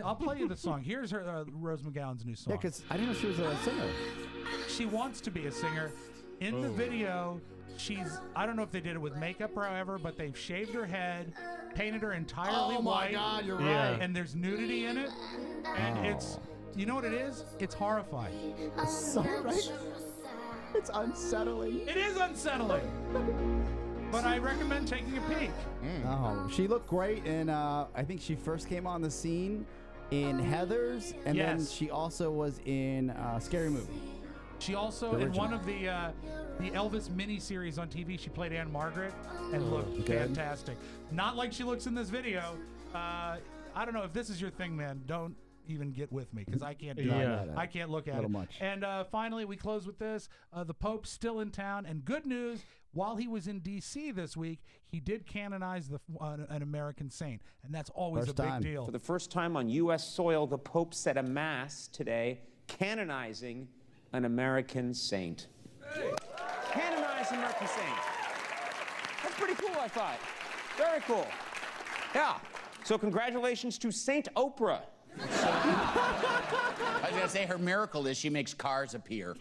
I'll play you the song. Here's her Rose McGowan's new song. Yeah, because I didn't know she was a singer. She wants to be a singer. In the video, I don't know if they did it with makeup or however, but they've shaved her head, painted her entirely Oh, my white. God, you're Yeah. right. And there's nudity in it. And it's, you know what it is? It's horrifying. So right? It's unsettling. It is unsettling. But I recommend taking a peek. Oh, she looked great, and I think she first came on the scene in Heathers, and then Yes. she also was in Scary Movie. She also, The in one original. original. of the Elvis miniseries on TV, she played Anne Margaret and looked Good. fantastic. Not like she looks in this video. I don't know if this is your thing, man. Don't even get with me because I can't do Yeah. it. I can't look at Little it. much. And finally, we close with this. The Pope's still in town. And good news, while he was in D.C. this week, he did canonize an American saint. And that's always First a big time. deal. For the first time on U.S. soil, the Pope said a mass today, canonizing an American saint. Canonized American saint. That's pretty cool, I thought. Very cool. Yeah. So congratulations to Saint Oprah. I was going to say her miracle is she makes cars appear.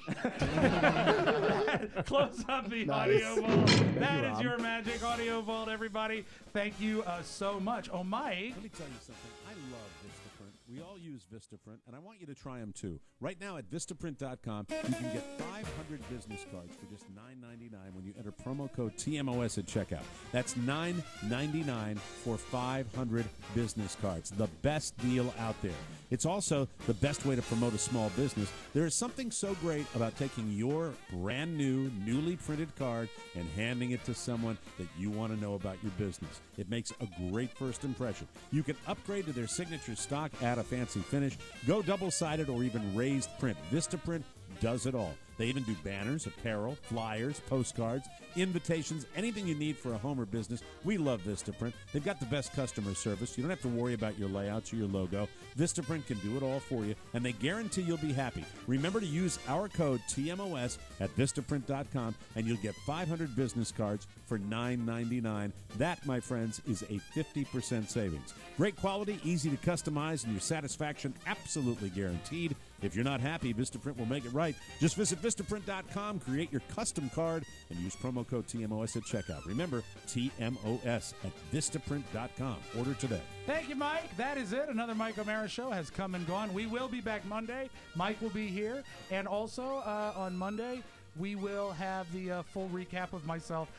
Close up the Nice. audio vault. That is Rob. your magic audio vault, everybody. Thank you so much. Oh, Mike. Let me tell you something. I love this different. We We all use Vistaprint, and I want you to try them too. Right now at Vistaprint.com, you can get 500 business cards for just $9.99 when you enter promo code TMOS at checkout. That's $9.99 for 500 business cards. The best deal out there. It's also the best way to promote a small business. There is something so great about taking your brand new, newly printed card and handing it to someone that you want to know about your business. It makes a great first impression. You can upgrade to their signature stock, add a fancy finish, go double-sided or even raised print. Vistaprint does it all. They even do banners, apparel, flyers, postcards, invitations, anything you need for a home or business. We love Vistaprint. They've got the best customer service. You don't have to worry about your layouts or your logo. Vistaprint can do it all for you, and they guarantee you'll be happy. Remember to use our code TMOS at Vistaprint.com, and you'll get 500 business cards for $9.99. That, my friends, is a 50% savings. Great quality, easy to customize, and your satisfaction absolutely guaranteed. If you're not happy, Vistaprint will make it right. Just visit Vistaprint.com, create your custom card, and use promo code TMOS at checkout. Remember, TMOS at Vistaprint.com. Order today. Thank you, Mike. That is it. Another Mike O'Mara show has come and gone. We will be back Monday. Mike will be here. And also on Monday, we will have the full recap of myself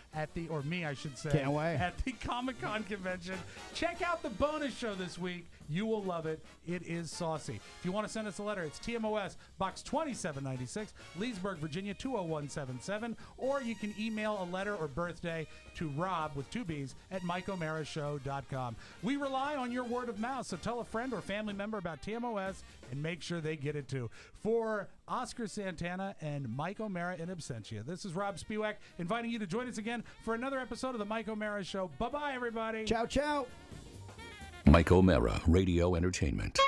or me, I should say. Can't wait. At the Comic-Con convention. Check out the bonus show this week. You will love it. It is saucy. If you want to send us a letter, it's TMOS, Box 2796, Leesburg, Virginia, 20177. Or you can email a letter or birthday to Rob, with 2 B's, at MikeO'MaraShow.com. We rely on your word of mouth, so tell a friend or family member about TMOS and make sure they get it too. For Oscar Santana and Mike O'Mara in absentia, this is Rob Spiewak inviting you to join us again for another episode of the Mike O'Mara Show. Bye-bye, everybody. Ciao, ciao. Mike O'Mara, Radio Entertainment.